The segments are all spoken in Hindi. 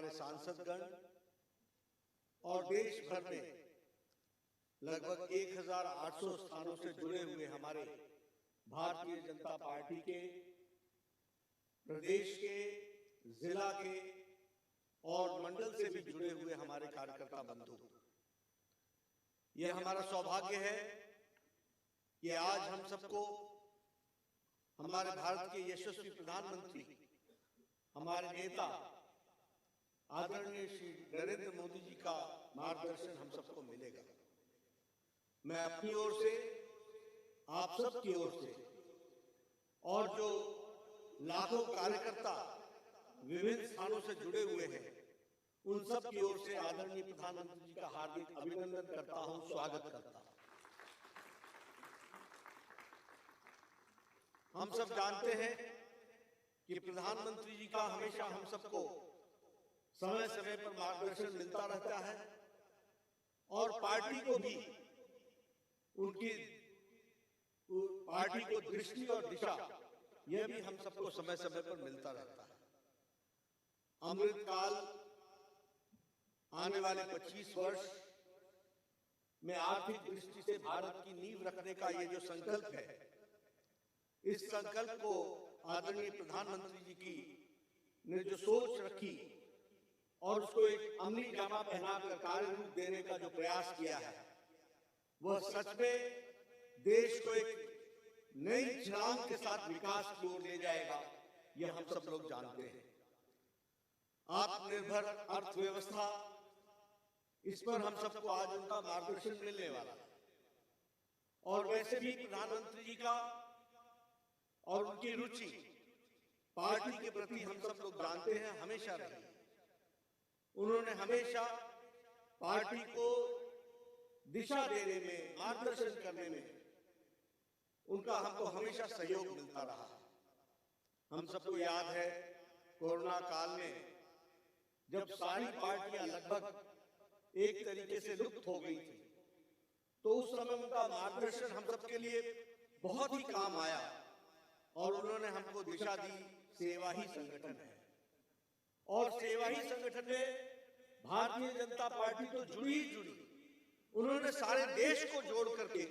हमारे सांसदगण और देश भर में लगभग 1800 स्थानों से जुड़े हुए हमारे भारतीय जनता पार्टी के प्रदेश के, जिला के और मंडल से भी जुड़े हुए हमारे कार्यकर्ता बंधु, ये हमारा सौभाग्य है कि आज हम सबको हमारे भारत के यशस्वी प्रधानमंत्री, हमारे नेता आदरणीय श्री नरेंद्र मोदी जी का मार्गदर्शन हम सबको मिलेगा। मैं अपनी ओर से, आप सब की ओर से और जो लाखों कार्यकर्ता विभिन्न स्थानों से जुड़े हुए हैं, उन सब की ओर से आदरणीय प्रधानमंत्री जी का हार्दिक अभिनंदन करता हूं, स्वागत करता हूं। हम सब जानते हैं कि प्रधानमंत्री जी का हमेशा हम सबको समय समय पर मार्गदर्शन मिलता रहता है और पार्टी को भी उनकी पार्टी को दृष्टि और दिशा, यह भी हम सबको समय समय पर मिलता रहता है। अमृतकाल आने वाले 25 वर्ष में आर्थिक दृष्टि से भारत की नींव रखने का ये जो संकल्प है, इस संकल्प को आदरणीय प्रधानमंत्री जी की ने जो सोच रखी और उसको एक अमली जामा पहनाकर कार्य रूप देने का जो प्रयास किया है, वह सच में देश को एक नई छलांग के साथ विकास की ओर ले जाएगा, यह हम सब लोग जानते हैं। आत्मनिर्भर अर्थव्यवस्था, इस पर हम सबको आज उनका मार्गदर्शन मिलने वाला है। और वैसे भी प्रधानमंत्री जी का और उनकी रुचि पार्टी के प्रति हम सब लोग जानते हैं, हमेशा रही। उन्होंने हमेशा पार्टी को दिशा देने में, मार्गदर्शन करने में उनका हमको हमेशा सहयोग मिलता रहा। हम सबको याद है कोरोना काल में जब सारी पार्टियां लगभग एक तरीके से लुप्त हो गई थी, तो उस समय उनका मार्गदर्शन हम सबके लिए बहुत ही काम आया और उन्होंने हमको दिशा दी। सेवा ही संगठन है और सेवा ही संगठन में भारतीय जनता पार्टी तो जुड़ी ही जुड़ी। उन्होंने सारे देश को जोड़ करके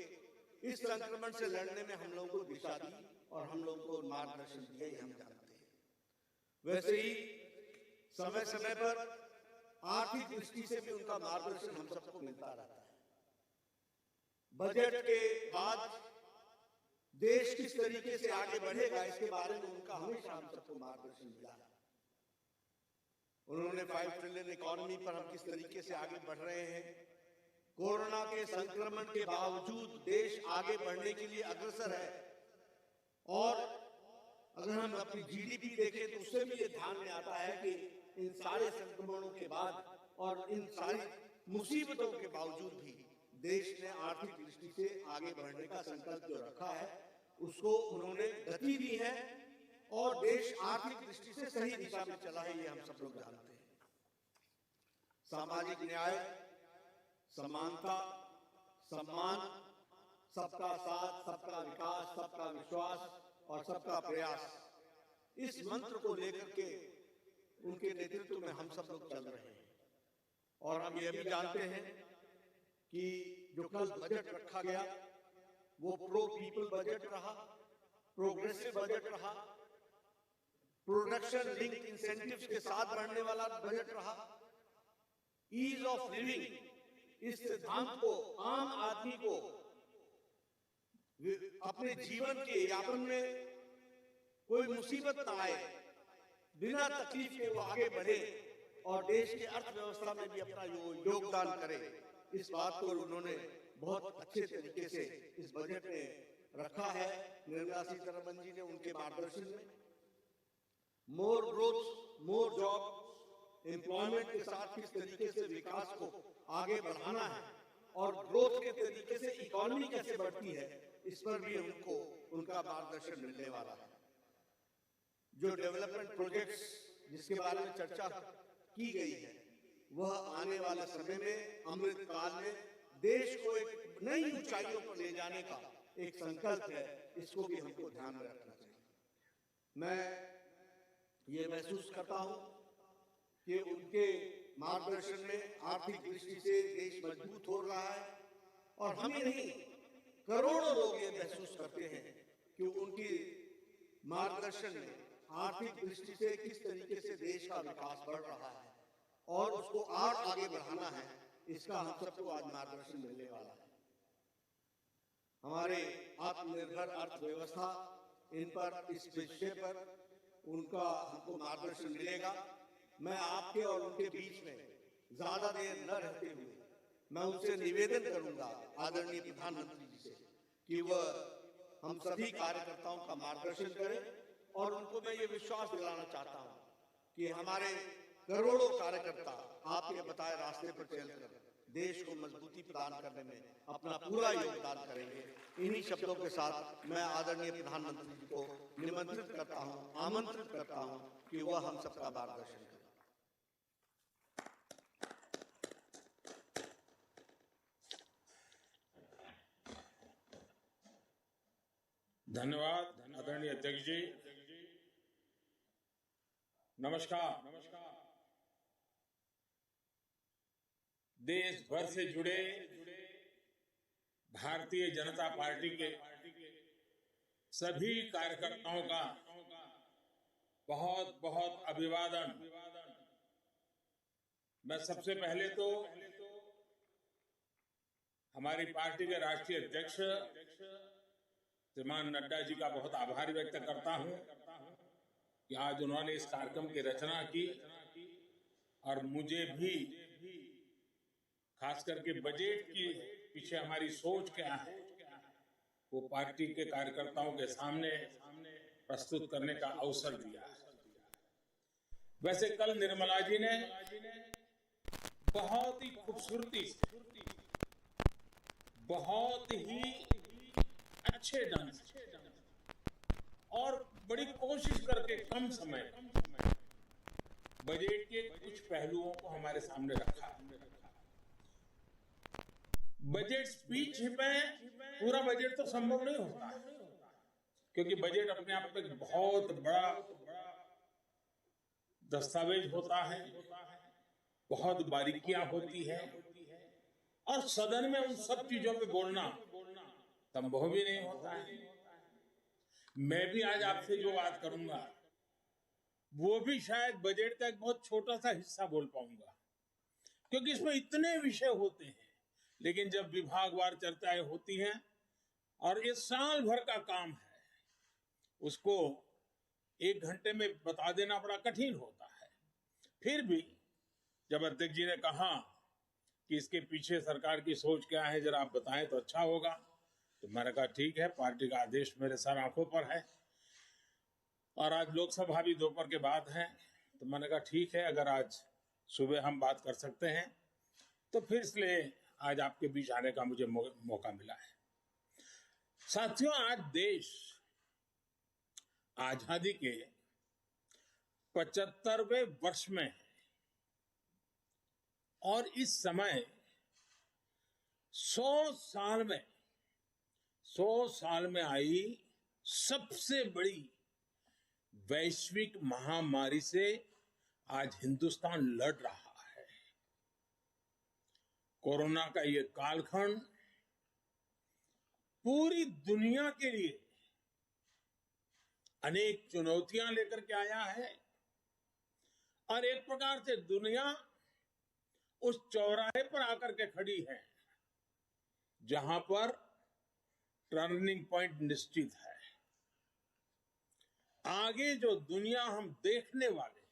इस संक्रमण से लड़ने में हम लोगों को दिशा दी और हम लोगों को मार्गदर्शन दिया, ये हम जानते हैं। वैसे ही समय समय पर आर्थिक दृष्टि से भी उनका मार्गदर्शन हम सबको मिलता रहता है। बजट के बाद देश किस तरीके से आगे बढ़ेगा, इसके बारे में उनका हमेशा हम सबको मार्गदर्शन मिला है। उन्होंने 5 ट्रिलियन इकोनॉमी पर हम किस तरीके से आगे बढ़ रहे हैं, कोरोना के संक्रमण के बावजूद देश आगे बढ़ने के लिए अग्रसर है। और अगर हम अपनी जीडीपी देखें तो उससे भी ये ध्यान में आता है कि इन सारे संक्रमणों के बाद और इन सारी मुसीबतों के बावजूद भी देश ने आर्थिक दृष्टि से आगे बढ़ने का संकल्प जो रखा है, उसको उन्होंने गति दी है और देश आर्थिक दृष्टि से सही दिशा में चला है, ये हम सब लोग जानते हैं। सामाजिक न्याय, समानता, सम्मान, सबका साथ, सबका विकास, सबका विश्वास और सबका प्रयास, इस मंत्र को लेकर के उनके नेतृत्व में हम सब लोग चल रहे हैं। और हम ये भी जानते हैं कि जो कल बजट रखा गया वो प्रो पीपल बजट रहा, प्रोग्रेसिव बजट रहा, प्रोडक्शन लिंक्ड इंसेंटिव्स के साथ बढ़ने वाला बजट रहा, ईज ऑफ लिविंग, इस सिद्धांत को आम आदमी को अपने जीवन के यापन में कोई मुसीबत ना आए, बिना तकलीफ के वो आगे बढ़े और देश की अर्थव्यवस्था में भी अपना योगदान करे, इस बात को उन्होंने बहुत अच्छे तरीके से इस बजट में रखा है। निर्मला सीतारमण जी ने उनके मार्गदर्शन में मोर ग्रोथ, मोर जॉब, एम्प्लॉयमेंट के साथ किस तरीके से विकास को आगे बढ़ाना है और ग्रोथ के तरीके से इकोनॉमी कैसे बढ़ती है, इस पर भी उनको उनका मार्गदर्शन मिलने वाला है। जो डेवलपमेंट प्रोजेक्ट्स जिसके बारे में चर्चा की गई है, वह आने वाले समय में अमृत काल में देश को एक नई ऊंचाइयों पर ले जाने का एक संकल्प है, इसको भी हमको ध्यान में रखना चाहिए। मैं ये महसूस करता हूं कि उनके मार्गदर्शन में आर्थिक दृष्टि से देश मजबूत हो रहा है। और हम ही नहीं, करोड़ों लोग ये महसूस करते हैं कि उनकी मार्गदर्शन में आर्थिक दृष्टि से किस तरीके से देश का विकास बढ़ रहा है और उसको और आगे बढ़ाना है, इसका हम सबको आज मार्गदर्शन मिलने वाला है। हमारे आत्मनिर्भर अर्थव्यवस्था, इन पर, इस विषय पर उनका हमको मार्गदर्शन मिलेगा। मैं आपके और उनके बीच में ज्यादा देर न रहते हुए मैं उनसे निवेदन करूंगा, आदरणीय प्रधानमंत्री जी से, कि वह हम सभी कार्यकर्ताओं का मार्गदर्शन करें। और उनको मैं ये विश्वास दिलाना चाहता हूं कि हमारे करोड़ों कार्यकर्ता आपके बताए रास्ते पर चलकर देश को मजबूती प्रदान करने में अपना पूरा योगदान करेंगे। इन्हीं शब्दों के साथ मैं आदरणीय प्रधानमंत्री जी को निमंत्रित करता हूं, आमंत्रित करता हूं कि वह हम सबका मार्गदर्शन करें। धन्यवाद आदरणीय अध्यक्ष जी। नमस्कार। देश भर से जुड़े भारतीय जनता पार्टी के सभी कार्यकर्ताओं का बहुत बहुत अभिवादन। मैं सबसे पहले तो हमारी पार्टी के राष्ट्रीय अध्यक्ष श्रीमान नड्डा जी का बहुत आभार व्यक्त करता हूं कि आज उन्होंने इस कार्यक्रम की रचना की और मुझे भी खास करके बजट के पीछे हमारी सोच क्या है वो पार्टी के कार्यकर्ताओं के सामने प्रस्तुत करने का अवसर दिया है। वैसे कल निर्मला जी ने बहुत ही खूबसूरती से, बहुत ही अच्छे ढंग से और बड़ी कोशिश करके कम समय बजट के कुछ पहलुओं को हमारे सामने रखा। बजट स्पीच में पूरा बजट तो संभव नहीं होता क्योंकि बजट अपने आप में बहुत बड़ा दस्तावेज होता है, बहुत बारीकियां होती है और सदन में उन सब चीजों पे बोलना संभव भी नहीं होता है। मैं भी आज आपसे जो बात करूंगा वो भी शायद बजट का एक बहुत छोटा सा हिस्सा बोल पाऊंगा क्योंकि इसमें इतने विषय होते हैं, लेकिन जब विभागवार चर्चाएं होती हैं और ये साल भर का काम है, उसको 1 घंटे में बता देना बड़ा कठिन होता है। फिर भी जब अध्यक्ष जी ने कहा कि इसके पीछे सरकार की सोच क्या है जरा आप बताएं तो अच्छा होगा, तो मैंने कहा ठीक है, पार्टी का आदेश मेरे सर आंखों पर है और आज लोकसभा भी दोपहर के बाद है, तो मैंने कहा ठीक है, अगर आज सुबह हम बात कर सकते हैं तो फिर इसलिए आज आपके बीच आने का मुझे मौका मिला है। साथियों, आज देश आजादी के 75वें वर्ष में है और इस समय 100 साल में आई सबसे बड़ी वैश्विक महामारी से आज हिंदुस्तान लड़ रहा है। कोरोना का ये कालखंड पूरी दुनिया के लिए अनेक चुनौतियां लेकर के आया है और एक प्रकार से दुनिया उस चौराहे पर आकर के खड़ी है जहां पर टर्निंग पॉइंट निश्चित है। आगे जो दुनिया हम देखने वाले हैं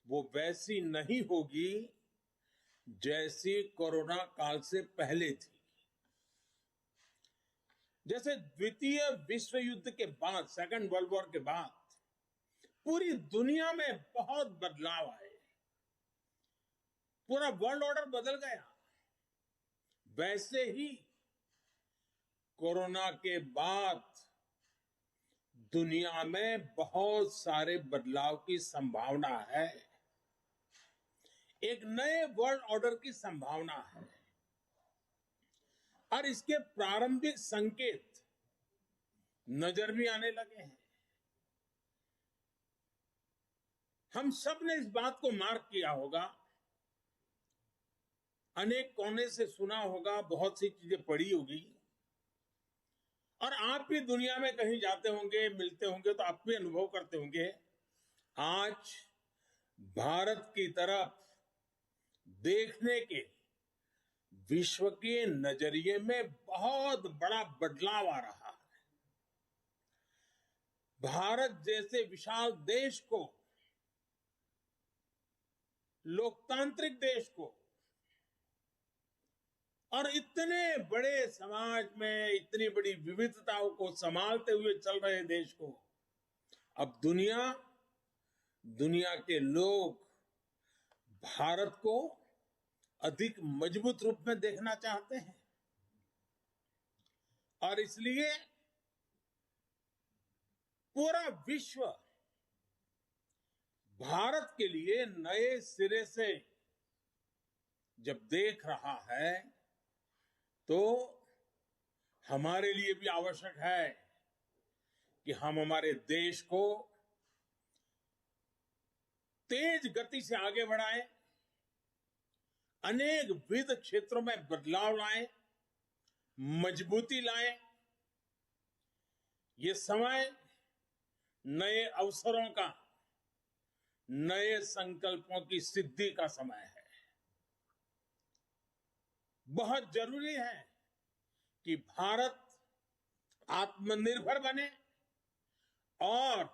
वो वैसी नहीं होगी जैसी कोरोना काल से पहले थी। जैसे द्वितीय विश्व युद्ध के बाद, सेकंड वर्ल्ड वॉर के बाद पूरी दुनिया में बहुत बदलाव आए, पूरा वर्ल्ड ऑर्डर बदल गया, वैसे ही कोरोना के बाद दुनिया में बहुत सारे बदलाव की संभावना है। एक नए वर्ल्ड ऑर्डर की संभावना है और इसके प्रारंभिक संकेत नजर भी आने लगे हैं। हम सब ने इस बात को मार्क किया होगा, अनेक कोने से सुना होगा, बहुत सी चीजें पढ़ी होगी, और आप भी दुनिया में कहीं जाते होंगे, मिलते होंगे तो आप भी अनुभव करते होंगे, आज भारत की तरफ देखने के विश्व के नजरिए में बहुत बड़ा बदलाव आ रहा है। भारत जैसे विशाल देश को, लोकतांत्रिक देश को, और इतने बड़े समाज में इतनी बड़ी विविधताओं को संभालते हुए चल रहे देश को अब दुनिया के लोग भारत को अधिक मजबूत रूप में देखना चाहते हैं, और इसलिए पूरा विश्व भारत के लिए नए सिरे से जब देख रहा है तो हमारे लिए भी आवश्यक है कि हम हमारे देश को तेज गति से आगे बढ़ाएं, अनेक विविध क्षेत्रों में बदलाव लाएं, मजबूती लाएं। ये समय नए अवसरों का, नए संकल्पों की सिद्धि का समय है। बहुत जरूरी है कि भारत आत्मनिर्भर बने, और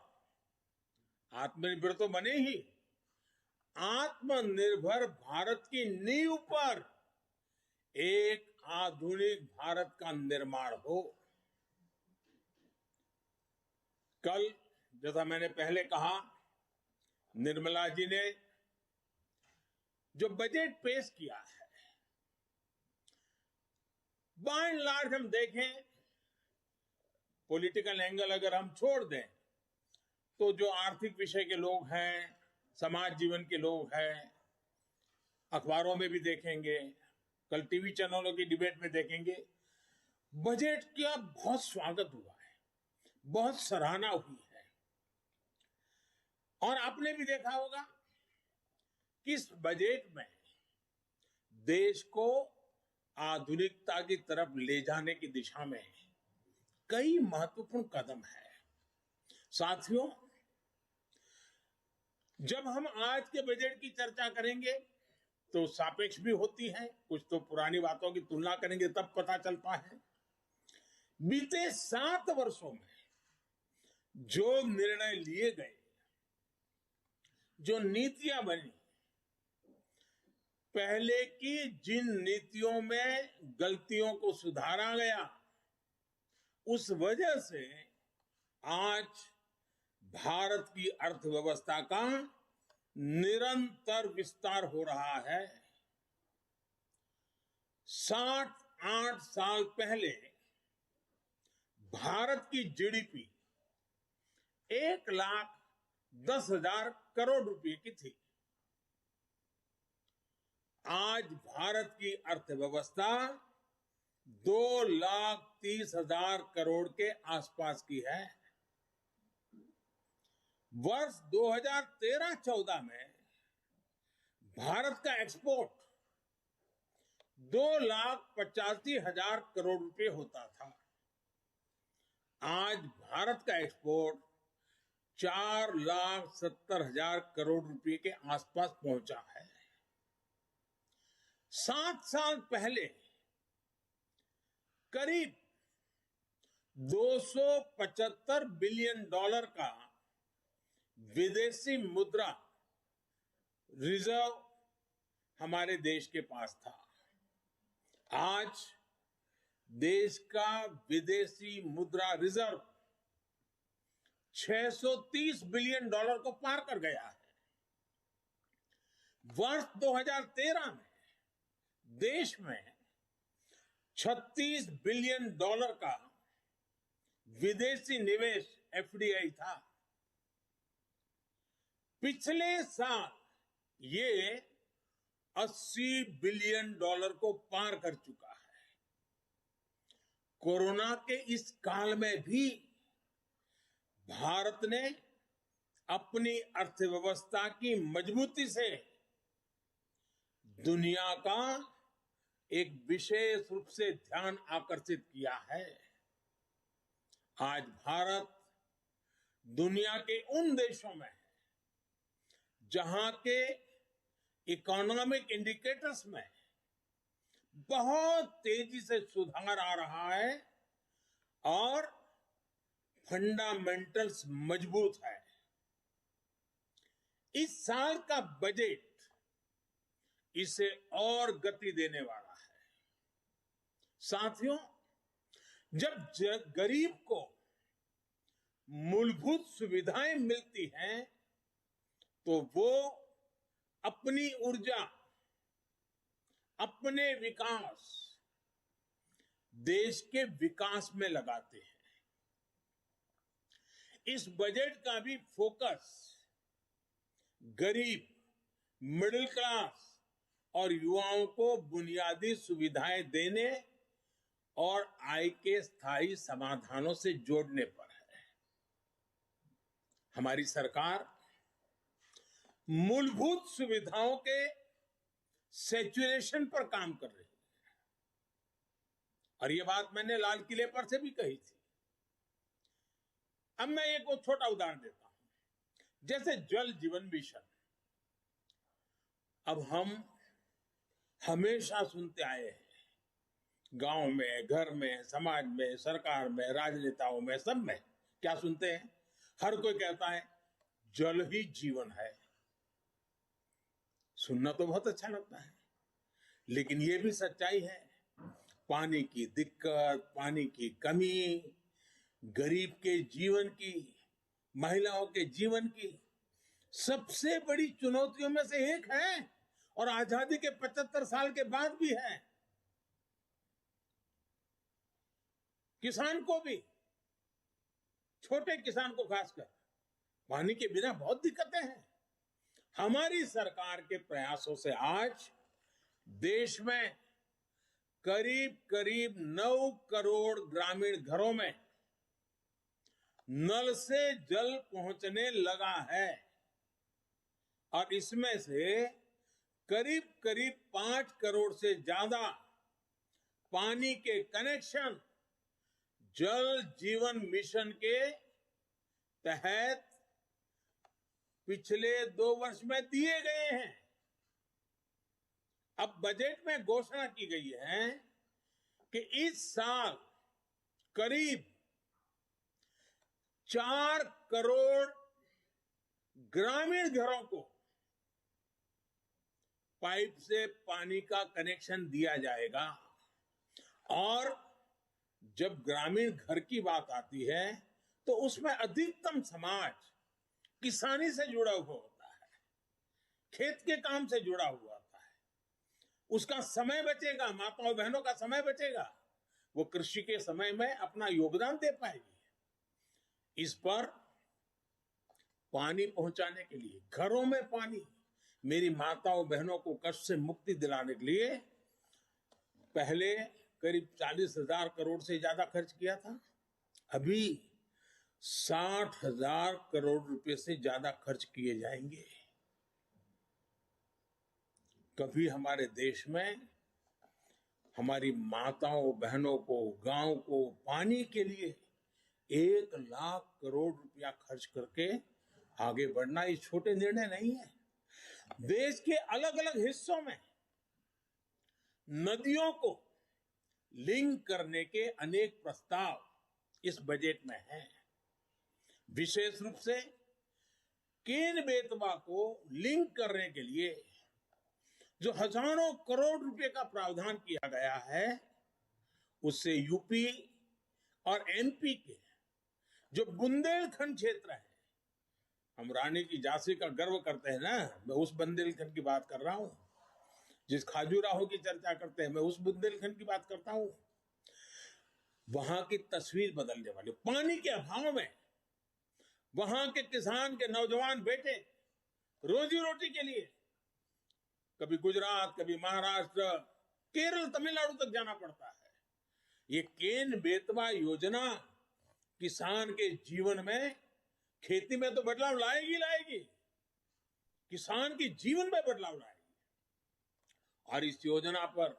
आत्मनिर्भर तो बने ही, आत्मनिर्भर भारत की नींव पर एक आधुनिक भारत का निर्माण हो। कल, जैसा मैंने पहले कहा, निर्मला जी ने जो बजट पेश किया है, बाय एंड लार्ज हम देखें, पॉलिटिकल एंगल अगर हम छोड़ दें, तो जो आर्थिक विषय के लोग हैं, समाज जीवन के लोग हैं, अखबारों में भी देखेंगे, कल टीवी चैनलों की डिबेट में देखेंगे, बजट का बहुत स्वागत हुआ है, बहुत सराहना हुई है। और आपने भी देखा होगा कि इस बजट में देश को आधुनिकता की तरफ ले जाने की दिशा में कई महत्वपूर्ण कदम है। साथियों, जब हम आज के बजट की चर्चा करेंगे तो सापेक्ष भी होती है, कुछ तो पुरानी बातों की तुलना करेंगे तब पता चलता है। बीते 7 वर्षों में जो निर्णय लिए गए, जो नीतियां बनी, पहले की जिन नीतियों में गलतियों को सुधारा गया, उस वजह से आज भारत की अर्थव्यवस्था का निरंतर विस्तार हो रहा है। 7-8 साल पहले भारत की जीडीपी 1,10,000 करोड़ रुपए की थी। आज भारत की अर्थव्यवस्था 2,30,000 करोड़ के आसपास की है। वर्ष 2013-14 में भारत का एक्सपोर्ट 2,85,000 करोड़ रुपए होता था। आज भारत का एक्सपोर्ट 4,70,000 करोड़ रुपए के आसपास पहुंचा है। 7 साल पहले करीब $275 बिलियन का विदेशी मुद्रा रिजर्व हमारे देश के पास था। आज देश का विदेशी मुद्रा रिजर्व $630 बिलियन को पार कर गया है। वर्ष 2013 में देश में $36 बिलियन का विदेशी निवेश एफडीआई था। पिछले साल ये $80 बिलियन को पार कर चुका है। कोरोना के इस काल में भी भारत ने अपनी अर्थव्यवस्था की मजबूती से दुनिया का एक विशेष रूप से ध्यान आकर्षित किया है। आज भारत दुनिया के उन देशों में है जहां के इकोनॉमिक इंडिकेटर्स में बहुत तेजी से सुधार आ रहा है और फंडामेंटल्स मजबूत है। इस साल का बजट इसे और गति देने वाला है। साथियों, जब गरीब को मूलभूत सुविधाएं मिलती हैं तो वो अपनी ऊर्जा, अपने विकास, देश के विकास में लगाते हैं। इस बजट का भी फोकस गरीब, मिडिल क्लास और युवाओं को बुनियादी सुविधाएं देने और आय के स्थायी समाधानों से जोड़ने पर है। हमारी सरकार मूलभूत सुविधाओं के सैचुरेशन पर काम कर रही है और ये बात मैंने लाल किले पर से भी कही थी। अब मैं एक छोटा उदाहरण देता हूं, जैसे जल जीवन मिशन। अब हम हमेशा सुनते आए हैं, गांव में, घर में, समाज में, सरकार में, राजनेताओं में, सब में क्या सुनते हैं? हर कोई कहता है जल ही जीवन है। सुनना तो बहुत अच्छा लगता है, लेकिन ये भी सच्चाई है, पानी की दिक्कत, पानी की कमी गरीब के जीवन की, महिलाओं के जीवन की सबसे बड़ी चुनौतियों में से एक है और आजादी के 75 साल के बाद भी है। किसान को भी, छोटे किसान को खासकर, पानी के बिना बहुत दिक्कतें हैं। हमारी सरकार के प्रयासों से आज देश में करीब करीब 9 करोड़ ग्रामीण घरों में नल से जल पहुंचने लगा है और इसमें से करीब करीब 5 करोड़ से ज्यादा पानी के कनेक्शन जल जीवन मिशन के तहत पिछले 2 वर्ष में दिए गए हैं। अब बजट में घोषणा की गई है कि इस साल करीब 4 करोड़ ग्रामीण घरों को पाइप से पानी का कनेक्शन दिया जाएगा। और जब ग्रामीण घर की बात आती है तो उसमें अधिकतम समाज किसानी से जुड़ा हुआ होता है, खेत के काम से जुड़ा हुआ होता है। उसका समय बचेगा, माताओं बहनों का समय बचेगा, वो कृषि के समय में अपना योगदान दे पाएगी। इस पर पानी पहुंचाने के लिए, घरों में पानी, मेरी माताओं बहनों को कष्ट से मुक्ति दिलाने के लिए पहले करीब 40,000 करोड़ से ज्यादा खर्च किया था। अभी 60,000 करोड़ रुपए से ज्यादा खर्च किए जाएंगे। कभी हमारे देश में हमारी माताओं बहनों को, गांव को पानी के लिए 1 लाख करोड़ रुपया खर्च करके आगे बढ़ना ये छोटे निर्णय नहीं है। देश के अलग अलग हिस्सों में नदियों को लिंक करने के अनेक प्रस्ताव इस बजट में हैं। विशेष रूप से केन बेतवा को लिंक करने के लिए जो हजारों करोड़ रुपए का प्रावधान किया गया है, उससे यूपी और एमपी के जो बुंदेलखंड क्षेत्र है, हम रानी की झांसी का गर्व करते हैं ना, मैं उस बुंदेलखंड की बात कर रहा हूं। जिस खाजूराहो की चर्चा करते हैं, मैं उस बुंदेलखंड की बात करता हूं। वहां की तस्वीर बदलने वाली, पानी के अभाव में वहां के किसान के नौजवान बेटे रोजी रोटी के लिए कभी गुजरात, कभी महाराष्ट्र, केरल, तमिलनाडु तक जाना पड़ता है। ये केन बेतवा योजना किसान के जीवन में खेती में तो बदलाव लाएगी लाएगी, किसान के जीवन में बदलाव लाएगी। और इस योजना पर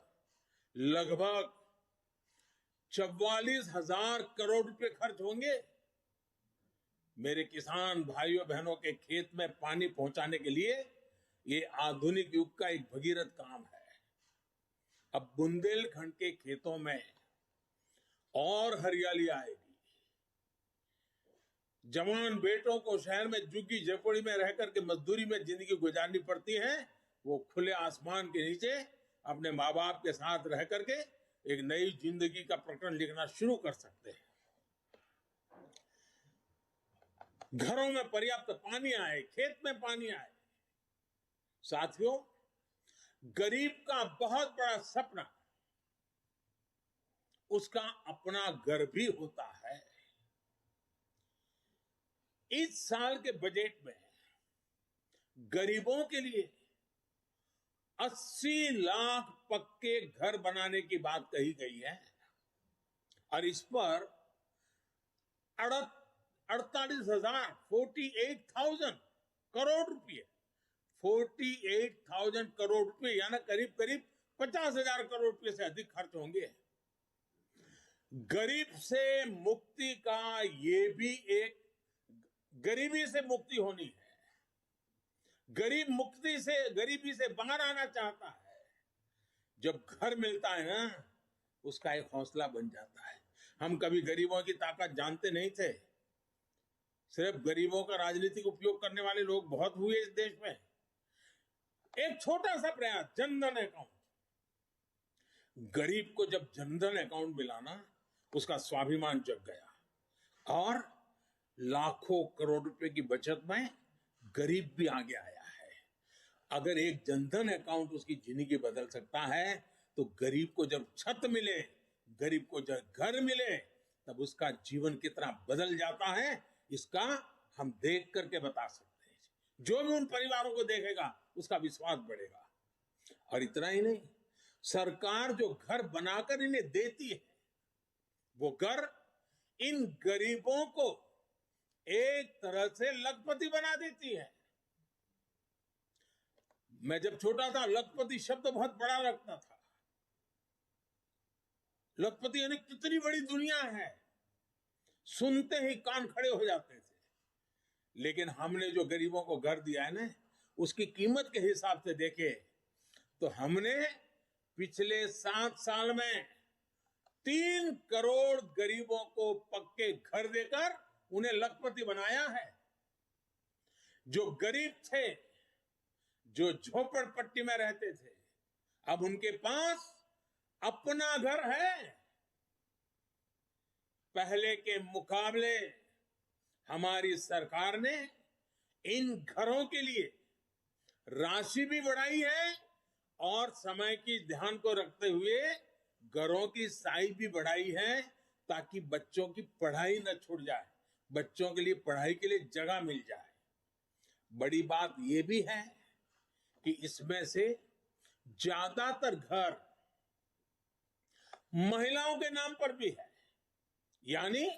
लगभग 44,000 करोड़ रुपए खर्च होंगे। मेरे किसान भाइयों बहनों के खेत में पानी पहुंचाने के लिए ये आधुनिक युग का एक भगीरथ काम है। अब बुंदेलखंड के खेतों में और हरियाली आएगी। जवान बेटों को शहर में झुग्गी झोपड़ी में रहकर के मजदूरी में जिंदगी गुजारनी पड़ती है, वो खुले आसमान के नीचे अपने माँ बाप के साथ रह करके एक नई जिंदगी का प्रकरण लिखना शुरू कर सकते हैं। घरों में पर्याप्त पानी आए, खेत में पानी आए। साथियों, गरीब का बहुत बड़ा सपना उसका अपना घर भी होता है। इस साल के बजट में गरीबों के लिए 80 लाख पक्के घर बनाने की बात कही गई है और इस पर 48,000 करोड़ रुपए 48,000 करोड़ रुपए यानी करीब करीब 50,000 करोड़ रुपए से अधिक खर्च होंगे। गरीब से मुक्ति का ये भी एक गरीबी से मुक्ति होनी है। गरीबी से बाहर आना चाहता है। जब घर मिलता है ना, उसका एक हौसला बन जाता है। हम कभी गरीबों की ताकत जानते नहीं थे। सिर्फ गरीबों का राजनीतिक उपयोग करने वाले लोग बहुत हुए इस देश में। एक छोटा सा प्रयास, जनधन अकाउंट। गरीब को जब जनधन अकाउंट मिला ना, उसका स्वाभिमान जग गया और लाखों करोड़ रुपए की बचत में गरीब भी आगे आया है। अगर एक जनधन अकाउंट उसकी जिंदगी बदल सकता है, तो गरीब को जब छत मिले, गरीब को जब घर मिले, तब उसका जीवन कितना बदल जाता है, इसका हम देख करके बता सकते हैं। जो भी उन परिवारों को देखेगा, उसका विश्वास बढ़ेगा। और इतना ही नहीं, सरकार जो घर बनाकर इन्हें देती है, वो घर इन गरीबों को एक तरह से लखपति बना देती है। मैं जब छोटा था, लखपति शब्द बहुत बड़ा लगता था। लखपति यानी कितनी बड़ी दुनिया है, सुनते ही कान खड़े हो जाते थे। लेकिन हमने जो गरीबों को घर दिया है ना, उसकी कीमत के हिसाब से देखे तो हमने पिछले 7 साल में 3 करोड़ गरीबों को पक्के घर देकर उन्हें लखपति बनाया है। जो गरीब थे, जो झोपड़पट्टी में रहते थे, अब उनके पास अपना घर है। पहले के मुकाबले हमारी सरकार ने इन घरों के लिए राशि भी बढ़ाई है और समय की ध्यान को रखते हुए घरों की साइज भी बढ़ाई है, ताकि बच्चों की पढ़ाई न छूट जाए, बच्चों के लिए पढ़ाई के लिए जगह मिल जाए। बड़ी बात यह भी है कि इसमें से ज्यादातर घर महिलाओं के नाम पर भी है, यानी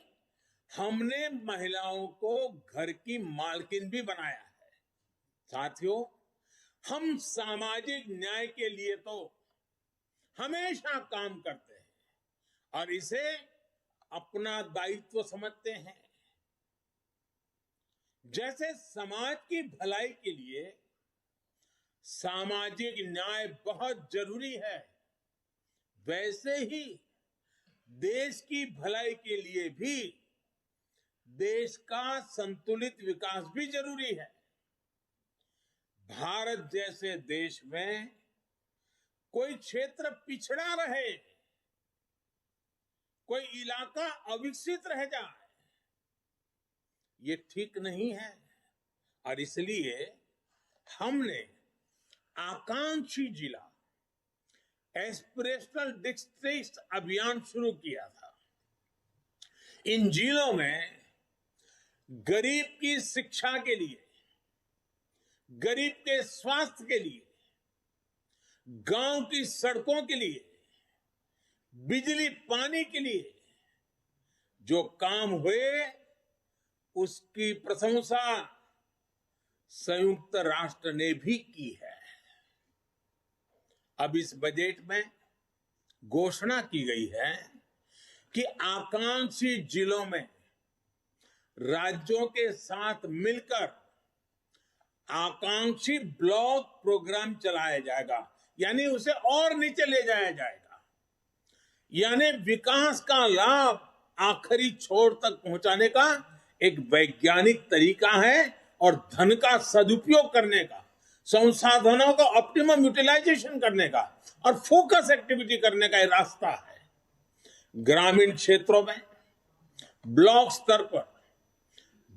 हमने महिलाओं को घर की मालकिन भी बनाया है। साथियों, हम सामाजिक न्याय के लिए तो हमेशा काम करते हैं और इसे अपना दायित्व समझते हैं। जैसे समाज की भलाई के लिए सामाजिक न्याय बहुत जरूरी है, वैसे ही देश की भलाई के लिए भी देश का संतुलित विकास भी जरूरी है। भारत जैसे देश में कोई क्षेत्र पिछड़ा रहे, कोई इलाका अविकसित रह जाए, ये ठीक नहीं है। और इसलिए हमने आकांक्षी जिला एस्पिरेशनल डिस्ट्रिक्ट अभियान शुरू किया था। इन जिलों में गरीब की शिक्षा के लिए, गरीब के स्वास्थ्य के लिए, गांव की सड़कों के लिए, बिजली पानी के लिए जो काम हुए, उसकी प्रशंसा संयुक्त राष्ट्र ने भी की है। अब इस बजट में घोषणा की गई है कि आकांक्षी जिलों में राज्यों के साथ मिलकर आकांक्षी ब्लॉक प्रोग्राम चलाया जाएगा, यानी उसे और नीचे ले जाया जाएगा, यानी विकास का लाभ आखिरी छोर तक पहुंचाने का एक वैज्ञानिक तरीका है और धन का सदुपयोग करने का, संसाधनों का ऑप्टिमम यूटिलाइजेशन करने का और फोकस एक्टिविटी करने का एक रास्ता है। ग्रामीण क्षेत्रों में ब्लॉक स्तर पर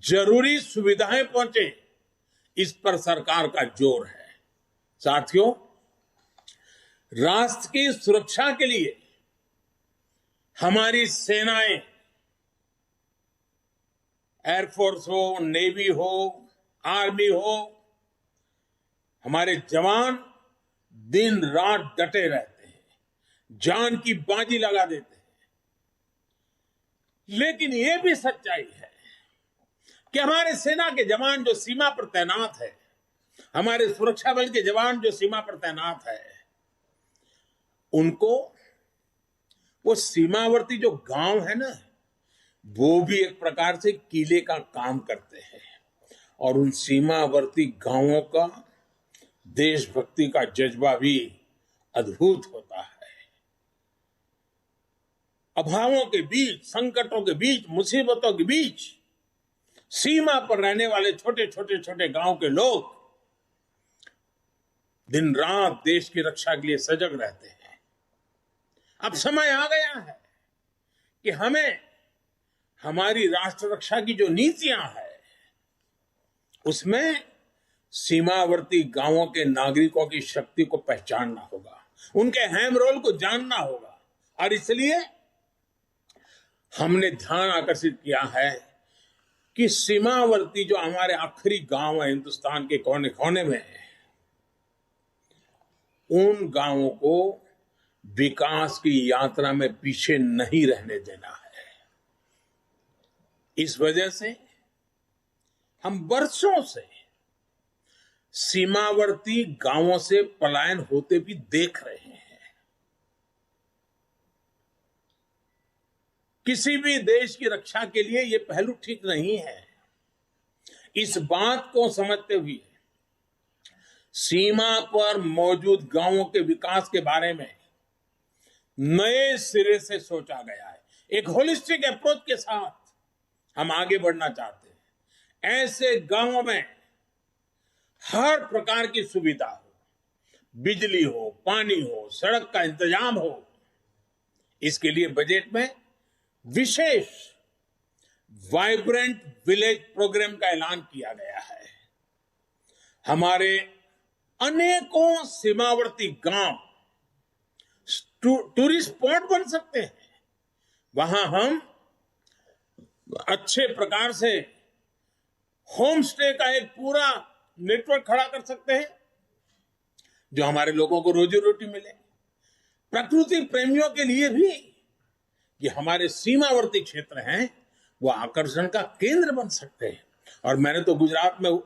जरूरी सुविधाएं पहुंचे, इस पर सरकार का जोर है। साथियों, राष्ट्र की सुरक्षा के लिए हमारी सेनाएं, एयरफोर्स हो, नेवी हो, आर्मी हो, हमारे जवान दिन रात डटे रहते हैं, जान की बाजी लगा देते हैं। लेकिन यह भी सच्चाई है कि हमारे सेना के जवान जो सीमा पर तैनात है, हमारे सुरक्षा बल के जवान जो सीमा पर तैनात है, उनको वो सीमावर्ती जो गांव है ना, वो भी एक प्रकार से किले का काम करते हैं और उन सीमावर्ती गांवों का देशभक्ति का जज्बा भी अद्भुत होता है। अभावों के बीच, संकटों के बीच, मुसीबतों के बीच सीमा पर रहने वाले छोटे छोटे गांव के लोग दिन रात देश की रक्षा के लिए सजग रहते हैं। अब समय आ गया है कि हमें हमारी राष्ट्र रक्षा की जो नीतियां हैं, उसमें सीमावर्ती गांवों के नागरिकों की शक्ति को पहचानना होगा, उनके अहम रोल को जानना होगा। और इसलिए हमने ध्यान आकर्षित किया है कि सीमावर्ती जो हमारे आखिरी गांव है हिंदुस्तान के कोने कोने में, उन गांवों को विकास की यात्रा में पीछे नहीं रहने देना है। इस वजह से हम वर्षों से सीमावर्ती गांवों से पलायन होते भी देख रहे हैं। किसी भी देश की रक्षा के लिए यह पहलू ठीक नहीं है। इस बात को समझते हुए सीमा पर मौजूद गांवों के विकास के बारे में नए सिरे से सोचा गया है। एक होलिस्टिक अप्रोच के साथ हम आगे बढ़ना चाहते हैं। ऐसे गांवों में हर प्रकार की सुविधा हो, बिजली हो, पानी हो, सड़क का इंतजाम हो। इसके लिए बजट में विशेष वाइब्रेंट विलेज प्रोग्राम का ऐलान किया गया है। हमारे अनेकों सीमावर्ती गांव टूरिस्ट स्पॉट बन सकते हैं। वहां हम अच्छे प्रकार से होम स्टे का एक पूरा नेटवर्क खड़ा कर सकते हैं, जो हमारे लोगों को रोजी रोटी मिले। प्रकृति प्रेमियों के लिए भी ये हमारे सीमावर्ती क्षेत्र हैं, वो आकर्षण का केंद्र बन सकते हैं। और मैंने तो गुजरात में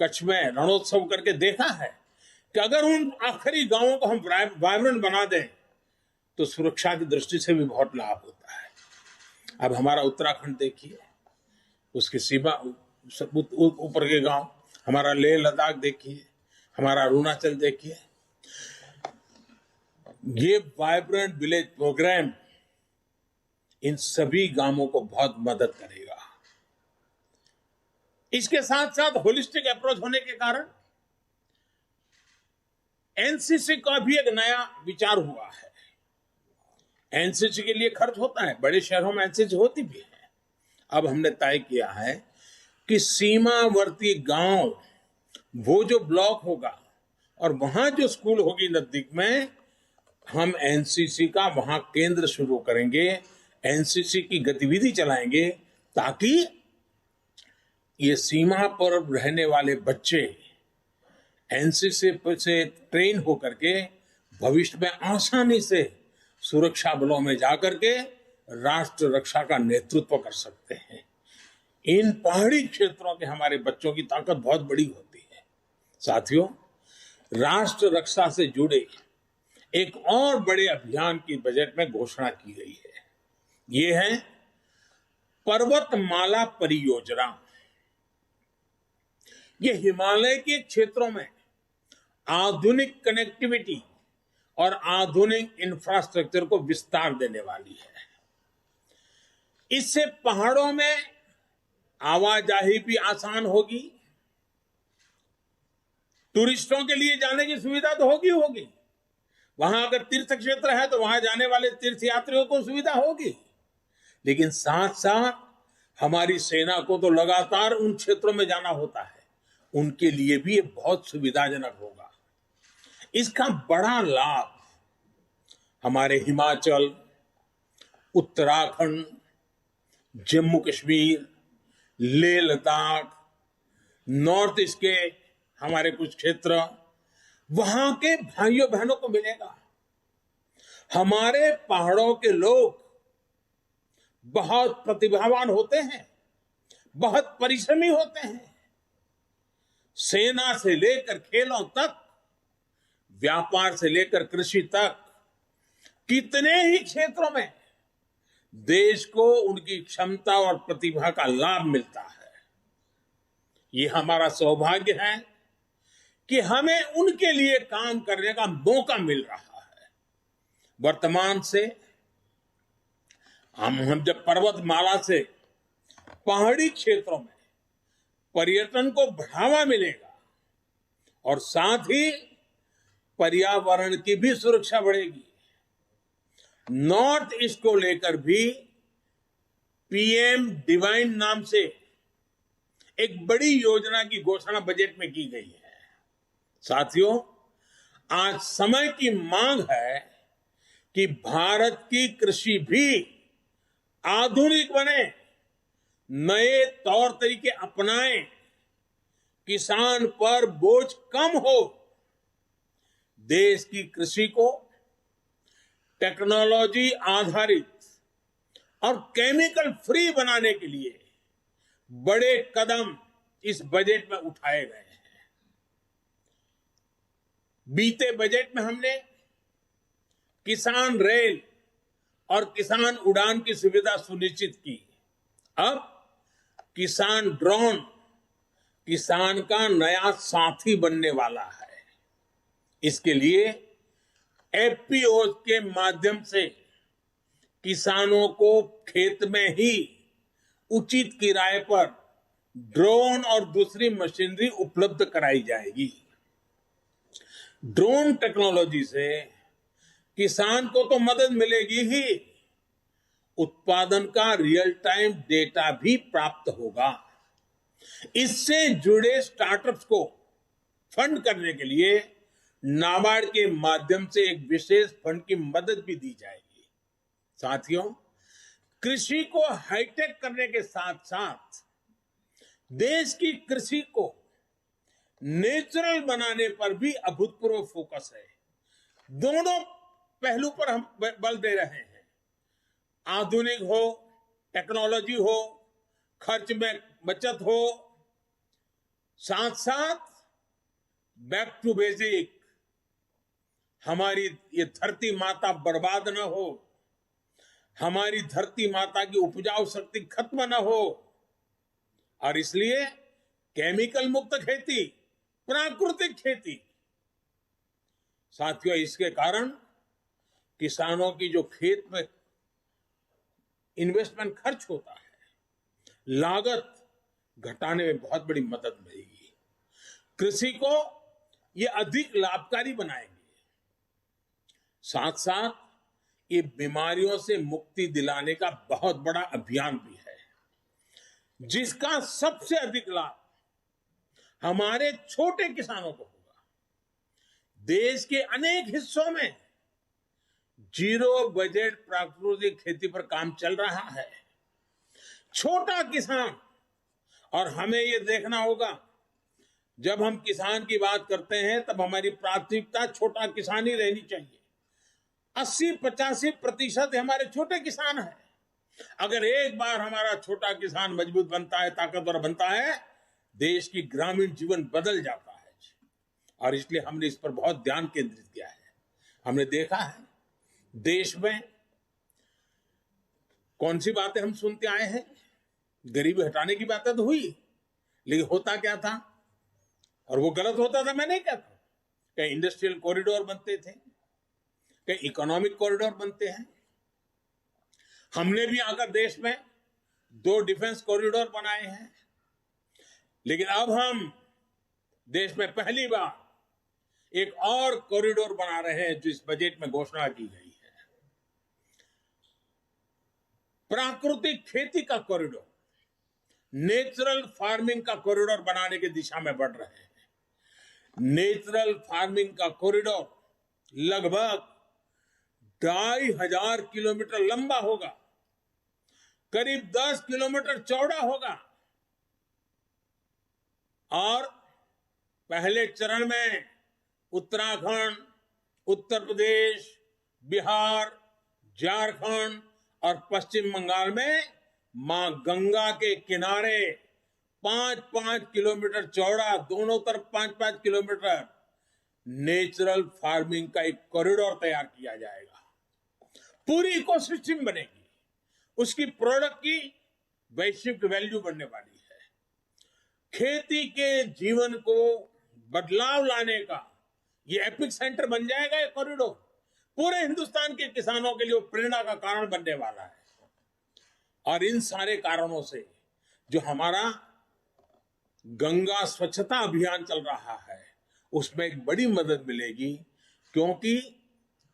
कच्छ में रणोत्सव करके देखा है कि अगर उन आखिरी गांवों को हम वाइब्रेंट बना दें तो सुरक्षा की दृष्टि से भी बहुत लाभ होता है। अब हमारा उत्तराखंड देखिए, उसकी सीमा ऊपर के गांव, हमारा लेह लद्दाख देखिए, हमारा अरुणाचल देखिए। ये वाइब्रेंट विलेज प्रोग्राम इन सभी गांवों को बहुत मदद करेगा। इसके साथ साथ होलिस्टिक अप्रोच होने के कारण एनसीसी का भी एक नया विचार हुआ है। एनसीसी के लिए खर्च होता है, बड़े शहरों में एनसीसी होती भी है। अब हमने तय किया है कि सीमावर्ती गांव, वो जो ब्लॉक होगा और वहां जो स्कूल होगी नजदीक में, हम एनसीसी का वहां केंद्र शुरू करेंगे, एनसीसी की गतिविधि चलाएंगे, ताकि ये सीमा पर रहने वाले बच्चे एनसीसी से ट्रेन होकर के भविष्य में आसानी से सुरक्षा बलों में जाकर के राष्ट्र रक्षा का नेतृत्व कर सकते हैं। इन पहाड़ी क्षेत्रों के हमारे बच्चों की ताकत बहुत बड़ी होती है। साथियों, राष्ट्र रक्षा से जुड़े एक और बड़े अभियान की बजट में घोषणा की गई है। ये है पर्वतमाला परियोजना। ये हिमालय के क्षेत्रों में आधुनिक कनेक्टिविटी और आधुनिक इंफ्रास्ट्रक्चर को विस्तार देने वाली है। इससे पहाड़ों में आवाजाही भी आसान होगी, टूरिस्टों के लिए जाने की सुविधा तो होगी। वहां अगर तीर्थ क्षेत्र है तो वहां जाने वाले तीर्थयात्रियों को सुविधा होगी, लेकिन साथ साथ हमारी सेना को तो लगातार उन क्षेत्रों में जाना होता है, उनके लिए भी ये बहुत सुविधाजनक होगा। इसका बड़ा लाभ हमारे हिमाचल, उत्तराखंड, जम्मू कश्मीर, लेह लद्दाख, नॉर्थ ईस्ट के हमारे कुछ क्षेत्र, वहां के भाइयों बहनों को मिलेगा। हमारे पहाड़ों के लोग बहुत प्रतिभावान होते हैं, बहुत परिश्रमी होते हैं। सेना से लेकर खेलों तक, व्यापार से लेकर कृषि तक, कितने ही क्षेत्रों में देश को उनकी क्षमता और प्रतिभा का लाभ मिलता है। ये हमारा सौभाग्य है कि हमें उनके लिए काम करने का मौका मिल रहा है। वर्तमान से हम जब पर्वतमाला से पहाड़ी क्षेत्रों में पर्यटन को बढ़ावा मिलेगा और साथ ही पर्यावरण की भी सुरक्षा बढ़ेगी। नॉर्थ ईस्ट को लेकर भी पीएम डिवाइन नाम से एक बड़ी योजना की घोषणा बजट में की गई है। साथियों, आज समय की मांग है कि भारत की कृषि भी आधुनिक बने, नए तौर तरीके अपनाएं, किसान पर बोझ कम हो। देश की कृषि को टेक्नोलॉजी आधारित और केमिकल फ्री बनाने के लिए बड़े कदम इस बजट में उठाए गए हैं। बीते बजट में हमने किसान रेल और किसान उड़ान की सुविधा सुनिश्चित की। अब किसान ड्रोन किसान का नया साथी बनने वाला है। इसके लिए एफपीओ के माध्यम से किसानों को खेत में ही उचित किराए पर ड्रोन और दूसरी मशीनरी उपलब्ध कराई जाएगी। ड्रोन टेक्नोलॉजी से किसान को तो मदद मिलेगी ही, उत्पादन का रियल टाइम डेटा भी प्राप्त होगा। इससे जुड़े स्टार्टअप्स को फंड करने के लिए नाबार्ड के माध्यम से एक विशेष फंड की मदद भी दी जाएगी। साथियों, कृषि को हाईटेक करने के साथ साथ देश की कृषि को नेचुरल बनाने पर भी अभूतपूर्व फोकस है। दोनों पहलू पर हम बल दे रहे हैं। आधुनिक हो, टेक्नोलॉजी हो, खर्च में बचत हो, साथ साथ बैक टू बेसिक, हमारी ये धरती माता बर्बाद न हो, हमारी धरती माता की उपजाऊ शक्ति खत्म न हो, और इसलिए केमिकल मुक्त खेती, प्राकृतिक खेती। साथियों, इसके कारण किसानों की जो खेत में इन्वेस्टमेंट खर्च होता है, लागत घटाने में बहुत बड़ी मदद मिलेगी। कृषि को ये अधिक लाभकारी बनाएंगे। साथ साथ ये बीमारियों से मुक्ति दिलाने का बहुत बड़ा अभियान भी है, जिसका सबसे अधिक लाभ हमारे छोटे किसानों को होगा। देश के अनेक हिस्सों में जीरो बजट प्राकृतिक खेती पर काम चल रहा है। छोटा किसान, और हमें ये देखना होगा, जब हम किसान की बात करते हैं तब हमारी प्राथमिकता छोटा किसान ही रहनी चाहिए। 80-85% हमारे छोटे किसान हैं, अगर एक बार हमारा छोटा किसान मजबूत बनता है, ताकतवर बनता है, देश की ग्रामीण जीवन बदल जाता है। और इसलिए हमने इस पर बहुत ध्यान केंद्रित किया है। हमने देखा है देश में कौन सी बातें हम सुनते आए हैं। गरीबी हटाने की बातें तो हुई, लेकिन होता क्या था, और वो गलत होता था, मैं नहीं कहता। कहीं इंडस्ट्रियल कॉरिडोर बनते थे, कहीं इकोनॉमिक कॉरिडोर बनते हैं। हमने भी आकर देश में 2 डिफेंस कॉरिडोर बनाए हैं, लेकिन अब हम देश में पहली बार एक और कॉरिडोर बना रहे हैं, जो इस बजट में घोषणा की गई है। प्राकृतिक खेती का कॉरिडोर, नेचुरल फार्मिंग का कॉरिडोर बनाने की दिशा में बढ़ रहे हैं। नेचुरल फार्मिंग का कॉरिडोर लगभग 2500 किलोमीटर लंबा होगा, करीब 10 किलोमीटर चौड़ा होगा, और पहले चरण में उत्तराखंड, उत्तर प्रदेश, बिहार, झारखंड और पश्चिम बंगाल में मां गंगा के किनारे 5-5 किलोमीटर चौड़ा, दोनों तरफ 5-5 किलोमीटर नेचुरल फार्मिंग का एक कॉरिडोर तैयार किया जाएगा। पूरी इकोसिस्टम बनेगी, उसकी प्रोडक्ट की वैश्विक वैल्यू बढ़ने वाली है। खेती के जीवन को बदलाव लाने का ये एपिक सेंटर बन जाएगा। ये कॉरिडोर पूरे हिंदुस्तान के किसानों के लिए प्रेरणा का कारण बनने वाला है। और इन सारे कारणों से जो हमारा गंगा स्वच्छता अभियान चल रहा है, उसमें एक बड़ी मदद मिलेगी, क्योंकि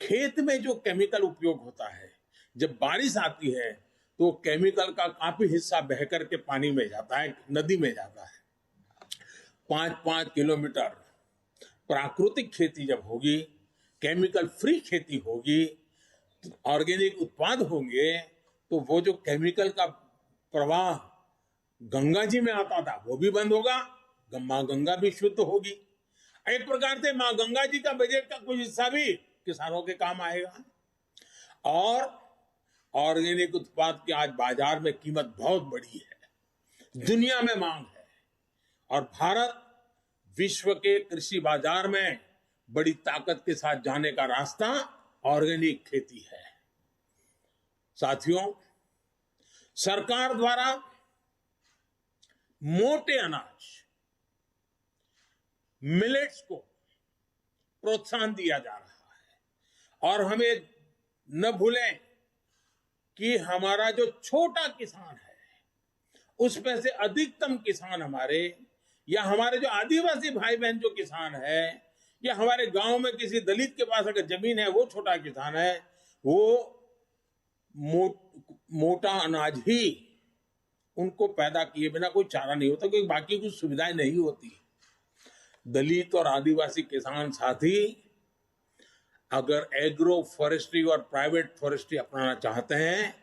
खेत में जो केमिकल उपयोग होता है, जब बारिश आती है तो केमिकल का काफी हिस्सा बह करके पानी में जाता है, नदी में जाता है। 5-5 किलोमीटर प्राकृतिक खेती जब होगी, केमिकल फ्री खेती होगी, ऑर्गेनिक उत्पाद होंगे, तो वो जो केमिकल का प्रवाह गंगा जी में आता था वो भी बंद होगा, मां गंगा भी शुद्ध होगी। एक प्रकार से मां गंगा जी का बजट का कुछ हिस्सा भी किसानों के काम आएगा। और ऑर्गेनिक उत्पाद की आज बाजार में कीमत बहुत बड़ी है, दुनिया में मांग है, और भारत विश्व के कृषि बाजार में बड़ी ताकत के साथ जाने का रास्ता ऑर्गेनिक खेती है। साथियों, सरकार द्वारा मोटे अनाज, मिलेट्स को प्रोत्साहन दिया जा रहा है। और हमें न भूलें कि हमारा जो छोटा किसान है, उसमें से अधिकतम किसान हमारे, या हमारे जो आदिवासी भाई बहन जो किसान है, या हमारे गांव में किसी दलित के पास अगर जमीन है, वो छोटा किसान है, वो मोटा अनाज ही उनको पैदा किए बिना कोई चारा नहीं होता, क्योंकि बाकी कुछ सुविधाएं नहीं होती। दलित और आदिवासी किसान साथी अगर एग्रो फॉरेस्ट्री और प्राइवेट फॉरेस्ट्री अपनाना चाहते हैं,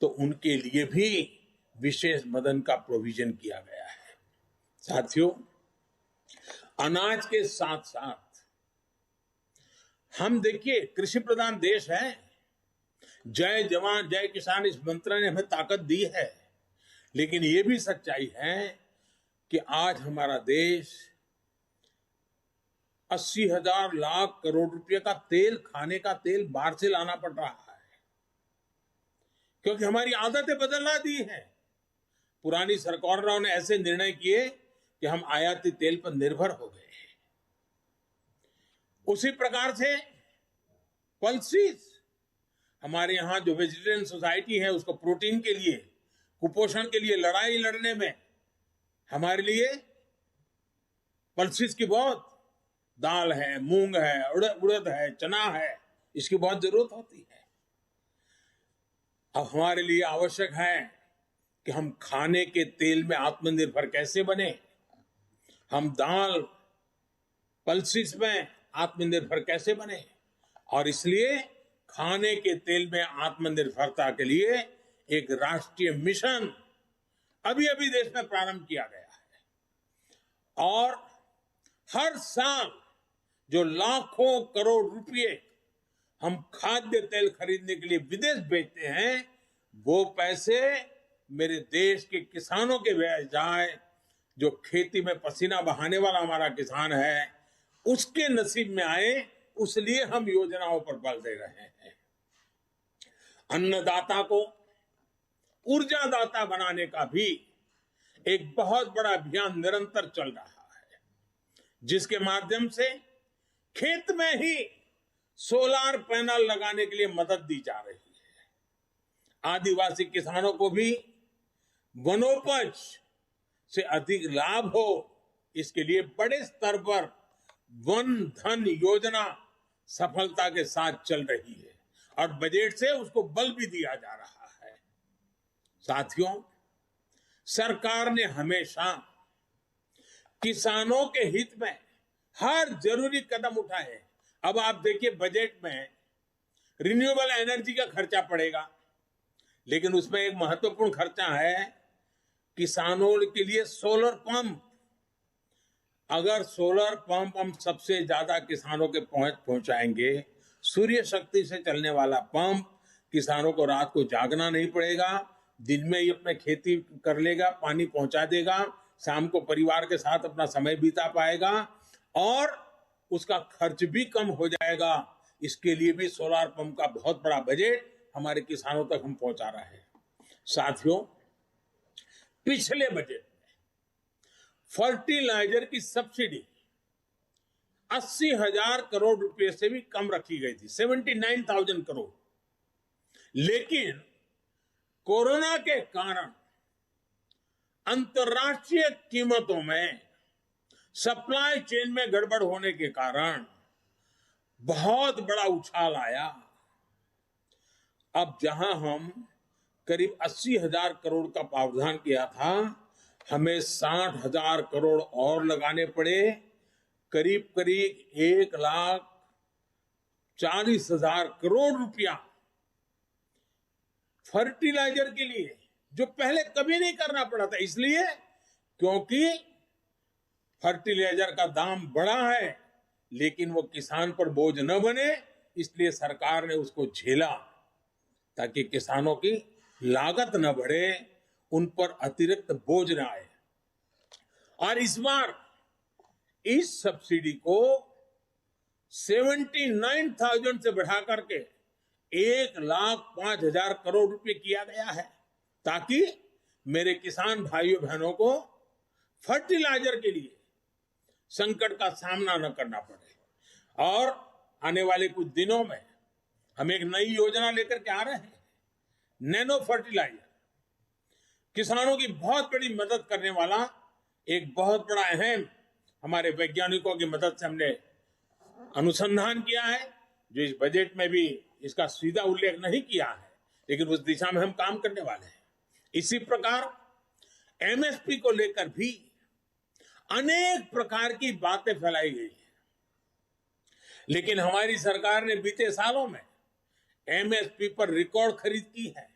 तो उनके लिए भी विशेष मदद का प्रोविजन किया गया है। साथियों, अनाज के साथ साथ हम देखिए कृषि प्रधान देश है। जय जवान जय किसान इस मंत्र ने हमें ताकत दी है, लेकिन ये भी सच्चाई है कि आज हमारा देश 80,000 लाख करोड़ रुपए का तेल, खाने का तेल बाहर से लाना पड़ रहा है, क्योंकि हमारी आदतें बदलना दी है। पुरानी सरकारों ने ऐसे निर्णय किए कि हम आयाती तेल पर निर्भर हो गए। उसी प्रकार से पल्सीज, हमारे यहां जो वेजिटेरियन सोसाइटी है, उसको प्रोटीन के लिए, कुपोषण के लिए लड़ाई लड़ने में हमारे लिए पल्सीज की बहुत, दाल है, मूंग है, उड़द है, चना है, इसकी बहुत जरूरत होती है। अब हमारे लिए आवश्यक है कि हम खाने के तेल में आत्मनिर्भर कैसे बने, हम दाल पल्सीज में आत्मनिर्भर कैसे बने। और इसलिए खाने के तेल में आत्मनिर्भरता के लिए एक राष्ट्रीय मिशन अभी अभी देश में प्रारंभ किया गया है। और हर साल जो लाखों करोड़ रुपए हम खाद्य तेल खरीदने के लिए विदेश भेजते हैं, वो पैसे मेरे देश के किसानों के व्यय जाए, जो खेती में पसीना बहाने वाला हमारा किसान है उसके नसीब में आए, उसलिए हम योजनाओं पर बल दे रहे हैं। अन्नदाता को ऊर्जादाता बनाने का भी एक बहुत बड़ा अभियान निरंतर चल रहा है, जिसके माध्यम से खेत में ही सोलार पैनल लगाने के लिए मदद दी जा रही है। आदिवासी किसानों को भी वनोपज से अधिक लाभ हो, इसके लिए बड़े स्तर पर वन धन योजना सफलता के साथ चल रही है और बजट से उसको बल भी दिया जा रहा है। साथियों, सरकार ने हमेशा किसानों के हित में हर जरूरी कदम उठाए। अब आप देखिए, बजट में रिन्यूएबल एनर्जी का खर्चा पड़ेगा, लेकिन उसमें एक महत्वपूर्ण खर्चा है किसानों के लिए सोलर पंप। अगर सोलर पंप हम सबसे ज्यादा किसानों के पहुंचाएंगे, सूर्य शक्ति से चलने वाला पंप, किसानों को रात को जागना नहीं पड़ेगा, दिन में ही अपने खेती कर लेगा, पानी पहुंचा देगा, शाम को परिवार के साथ अपना समय बिता पाएगा और उसका खर्च भी कम हो जाएगा। इसके लिए भी सोलर पंप का बहुत बड़ा बजट हमारे किसानों तक हम पहुंचा रहे हैं। साथियों, पिछले बजट में फर्टिलाइजर की सब्सिडी 80,000 करोड़ रुपए से भी कम रखी गई थी, 79,000 करोड़। लेकिन कोरोना के कारण अंतर्राष्ट्रीय कीमतों में सप्लाई चेन में गड़बड़ होने के कारण बहुत बड़ा उछाल आया। अब जहां हम करीब 80,000 करोड़ का प्रावधान किया था, हमें 60,000 करोड़ और लगाने पड़े। करीब करीब 1,40,000 करोड़ रुपया फर्टिलाइजर के लिए, जो पहले कभी नहीं करना पड़ा था। इसलिए क्योंकि फर्टिलाइजर का दाम बढ़ा है, लेकिन वो किसान पर बोझ न बने, इसलिए सरकार ने उसको झेला ताकि किसानों की लागत न बढ़े, उन पर अतिरिक्त बोझ न आए। और इस बार इस सब्सिडी को 79,000 से बढ़ा करके 1,05,000 करोड़ रुपए किया गया है, ताकि मेरे किसान भाइयों बहनों को फर्टिलाइजर के लिए संकट का सामना न करना पड़े। और आने वाले कुछ दिनों में हम एक नई योजना लेकर के आ रहे हैं, नैनो फर्टिलाइजर। किसानों की बहुत बड़ी मदद करने वाला एक बहुत बड़ा अहम, हमारे वैज्ञानिकों की मदद से हमने अनुसंधान किया है, जो इस बजट में भी इसका सीधा उल्लेख नहीं किया है, लेकिन उस दिशा में हम काम करने वाले हैं। इसी प्रकार एमएसपी को लेकर भी अनेक प्रकार की बातें फैलाई गई है, लेकिन हमारी सरकार ने बीते सालों में एमएसपी पर रिकॉर्ड खरीद की है।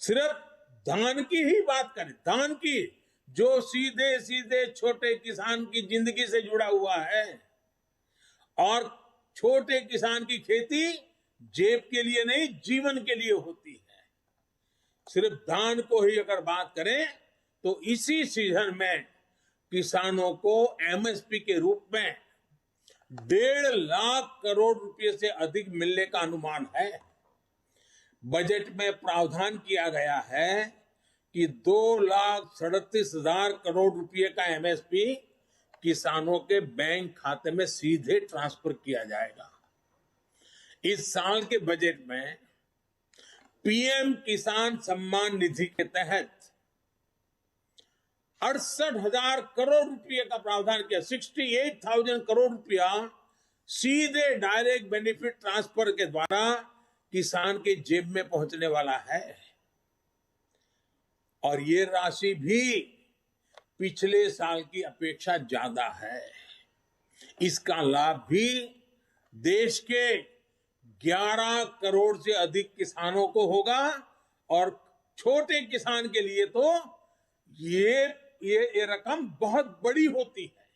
सिर्फ धान की ही बात करें, धान की, जो सीधे सीधे छोटे किसान की जिंदगी से जुड़ा हुआ है, और छोटे किसान की खेती जेब के लिए नहीं, जीवन के लिए होती है। सिर्फ धान को ही अगर बात करें तो इसी सीजन में किसानों को एमएसपी के रूप में 1.5 लाख करोड़ रुपए से अधिक मिलने का अनुमान है। बजट में प्रावधान किया गया है कि 2,37,000 करोड़ रुपए का एमएसपी किसानों के बैंक खाते में सीधे ट्रांसफर किया जाएगा। इस साल के बजट में पीएम किसान सम्मान निधि के तहत 68,000 करोड़ रुपए का प्रावधान किया। 68,000 करोड़ रुपया सीधे डायरेक्ट बेनिफिट ट्रांसफर के द्वारा किसान के जेब में पहुंचने वाला है। और ये राशि भी पिछले साल की अपेक्षा ज्यादा है। इसका लाभ भी देश के 11 करोड़ से अधिक किसानों को होगा, और छोटे किसान के लिए तो ये रकम बहुत बड़ी होती है,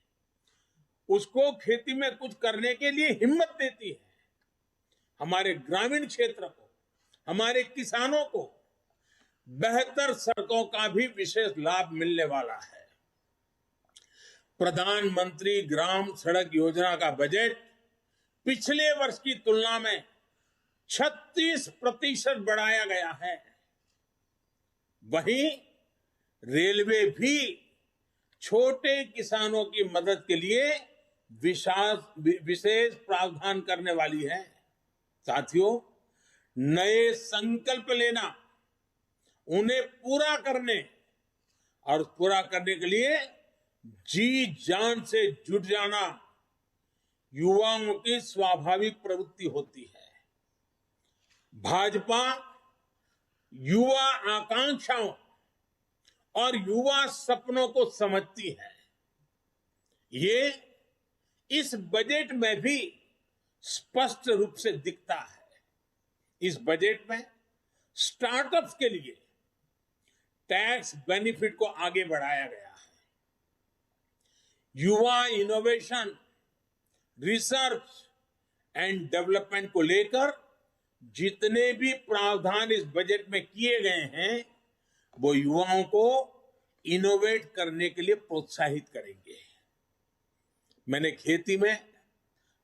उसको खेती में कुछ करने के लिए हिम्मत देती है। हमारे ग्रामीण क्षेत्र को, हमारे किसानों को बेहतर सड़कों का भी विशेष लाभ मिलने वाला है। प्रधानमंत्री ग्राम सड़क योजना का बजट पिछले वर्ष की तुलना में 36% बढ़ाया गया है। वहीं रेलवे भी छोटे किसानों की मदद के लिए विशेष प्रावधान करने वाली है। साथियों, नए संकल्प लेना, उन्हें पूरा करने और पूरा करने के लिए जी जान से जुट जाना युवाओं की स्वाभाविक प्रवृत्ति होती है। भाजपा युवा आकांक्षाओं और युवा सपनों को समझती है। ये इस बजट में भी स्पष्ट रूप से दिखता है। इस बजट में स्टार्टअप्स के लिए टैक्स बेनिफिट को आगे बढ़ाया गया है। युवा इनोवेशन, रिसर्च एंड डेवलपमेंट को लेकर जितने भी प्रावधान इस बजट में किए गए हैं, वो युवाओं को इनोवेट करने के लिए प्रोत्साहित करेंगे। मैंने खेती में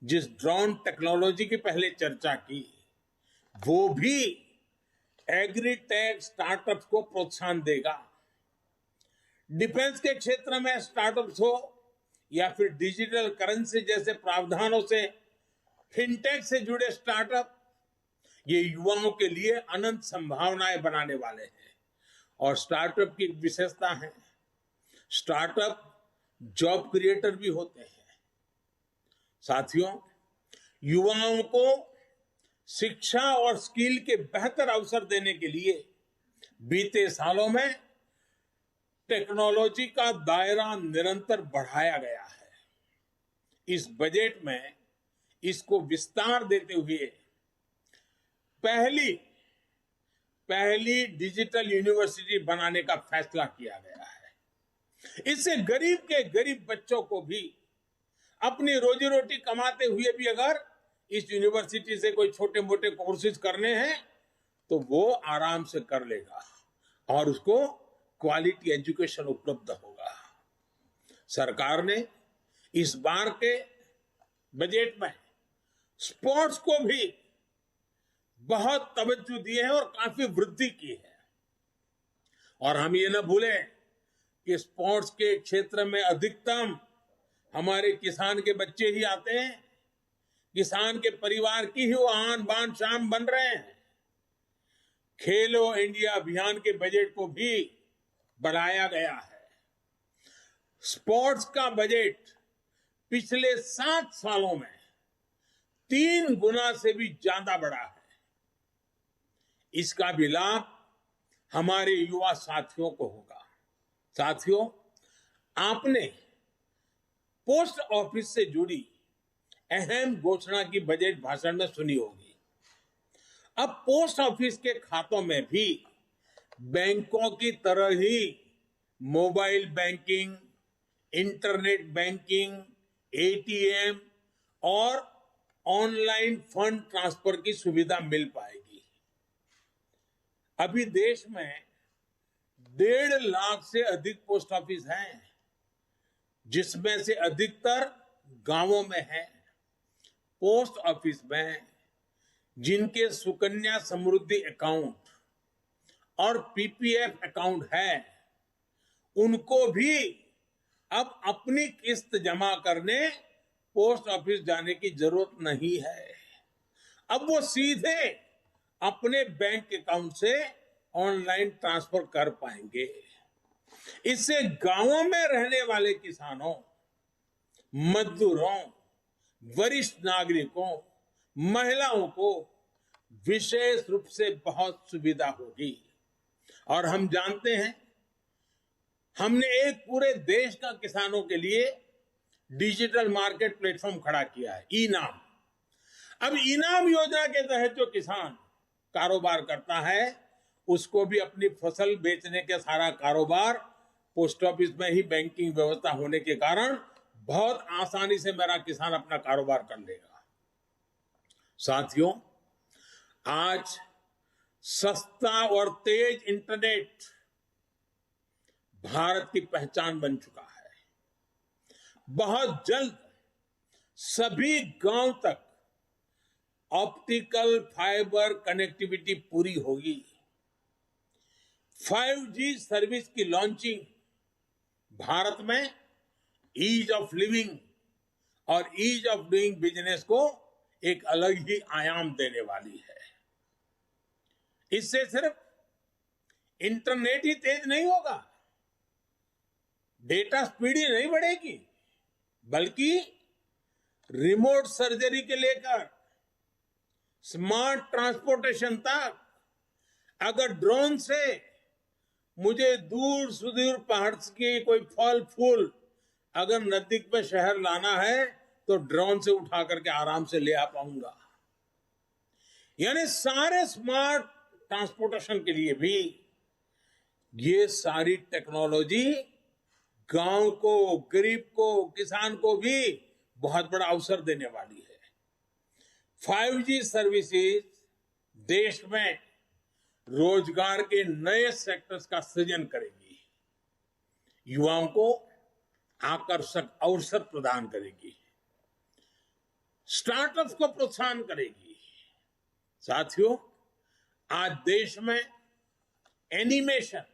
जिस ड्रोन टेक्नोलॉजी की पहले चर्चा की, वो भी एग्रीटेक स्टार्टअप्स को प्रोत्साहन देगा। डिफेंस के क्षेत्र में स्टार्टअप्स हो या फिर डिजिटल करेंसी जैसे प्रावधानों से फिनटेक से जुड़े स्टार्टअप, ये युवाओं के लिए अनंत संभावनाएं बनाने वाले हैं। और स्टार्टअप की विशेषता है, स्टार्टअप जॉब क्रिएटर भी होते हैं। साथियों, युवाओं को शिक्षा और स्किल के बेहतर अवसर देने के लिए बीते सालों में टेक्नोलॉजी का दायरा निरंतर बढ़ाया गया है। इस बजट में इसको विस्तार देते हुए पहली डिजिटल यूनिवर्सिटी बनाने का फैसला किया गया है। इससे गरीब के गरीब बच्चों को भी अपनी रोजी रोटी कमाते हुए भी अगर इस यूनिवर्सिटी से कोई छोटे मोटे कोर्सेज करने हैं तो वो आराम से कर लेगा और उसको क्वालिटी एजुकेशन उपलब्ध होगा। सरकार ने इस बार के बजट में स्पोर्ट्स को भी बहुत तवज्जो दी है और काफी वृद्धि की है। और हम ये न भूलें कि स्पोर्ट्स के क्षेत्र में अधिकतम हमारे किसान के बच्चे ही आते हैं। किसान के परिवार की ही वो आन बान शान बन रहे हैं। खेलो इंडिया अभियान के बजट को भी बढ़ाया गया है। स्पोर्ट्स का बजट पिछले 7 सालों में 3 गुना से भी ज्यादा बढ़ा है। इसका भी लाभ हमारे युवा साथियों को होगा। साथियों, आपने पोस्ट ऑफिस से जुड़ी अहम घोषणा की बजट भाषण में सुनी होगी। अब पोस्ट ऑफिस के खातों में भी बैंकों की तरह ही mobile banking, internet banking, ATM और ऑनलाइन फंड ट्रांसफर की सुविधा मिल पाएगी। अभी देश में 1.5 लाख से अधिक पोस्ट ऑफिस हैं, जिसमें से अधिकतर गांवों में है। पोस्ट ऑफिस में जिनके सुकन्या समृद्धि अकाउंट और पीपीएफ अकाउंट है, उनको भी अब अपनी किस्त जमा करने पोस्ट ऑफिस जाने की जरूरत नहीं है। अब वो सीधे अपने बैंक अकाउंट से ऑनलाइन ट्रांसफर कर पाएंगे। इससे गांवों में रहने वाले किसानों, मजदूरों, वरिष्ठ नागरिकों, महिलाओं को विशेष रूप से बहुत सुविधा होगी। और हम जानते हैं, हमने एक पूरे देश का किसानों के लिए डिजिटल मार्केट प्लेटफॉर्म खड़ा किया है, ई-नाम। अब ई-नाम योजना के तहत जो किसान कारोबार करता है, उसको भी अपनी फसल बेचने के सारा कारोबार पोस्ट ऑफिस में ही बैंकिंग व्यवस्था होने के कारण बहुत आसानी से मेरा किसान अपना कारोबार कर लेगा। साथियों, आज सस्ता और तेज इंटरनेट भारत की पहचान बन चुका है। बहुत जल्द सभी गांव तक ऑप्टिकल फाइबर कनेक्टिविटी पूरी होगी। 5G सर्विस की लॉन्चिंग भारत में ईज ऑफ लिविंग और ईज ऑफ डूइंग बिजनेस को एक अलग ही आयाम देने वाली है। इससे सिर्फ इंटरनेट ही तेज नहीं होगा, डेटा स्पीड ही नहीं बढ़ेगी, बल्कि रिमोट सर्जरी के लेकर स्मार्ट ट्रांसपोर्टेशन तक, अगर ड्रोन से मुझे दूर सुदूर पहाड़ के कोई फल फूल अगर नजदीक में शहर लाना है तो ड्रोन से उठा करके आराम से ले आ पाऊंगा। यानी सारे स्मार्ट ट्रांसपोर्टेशन के लिए भी ये सारी टेक्नोलॉजी गांव को, गरीब को, किसान को भी बहुत बड़ा अवसर देने वाली है। 5G सर्विसेज देश में रोजगार के नए सेक्टर्स का सृजन करेगी, युवाओं को आकर्षक अवसर प्रदान करेगी, स्टार्टअप्स को प्रोत्साहन करेगी। साथियों, आज देश में एनिमेशन,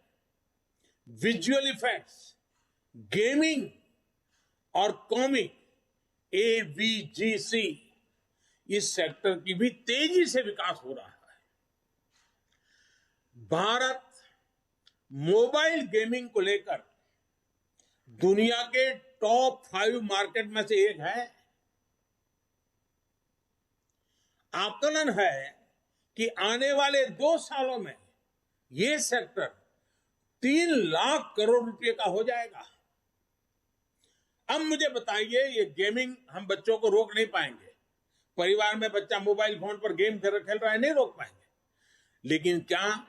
विजुअल इफेक्ट्स, गेमिंग और कॉमिक AVGC इस सेक्टर की भी तेजी से विकास हो रहा है। भारत मोबाइल गेमिंग को लेकर दुनिया के टॉप 5 मार्केट में से एक है। आकलन है कि आने वाले 2 सालों में यह सेक्टर 3 लाख करोड़ रुपए का हो जाएगा। अब मुझे बताइए, ये गेमिंग हम बच्चों को रोक नहीं पाएंगे। परिवार में बच्चा मोबाइल फोन पर गेम खेल रहा है, नहीं रोक पाएंगे। लेकिन क्या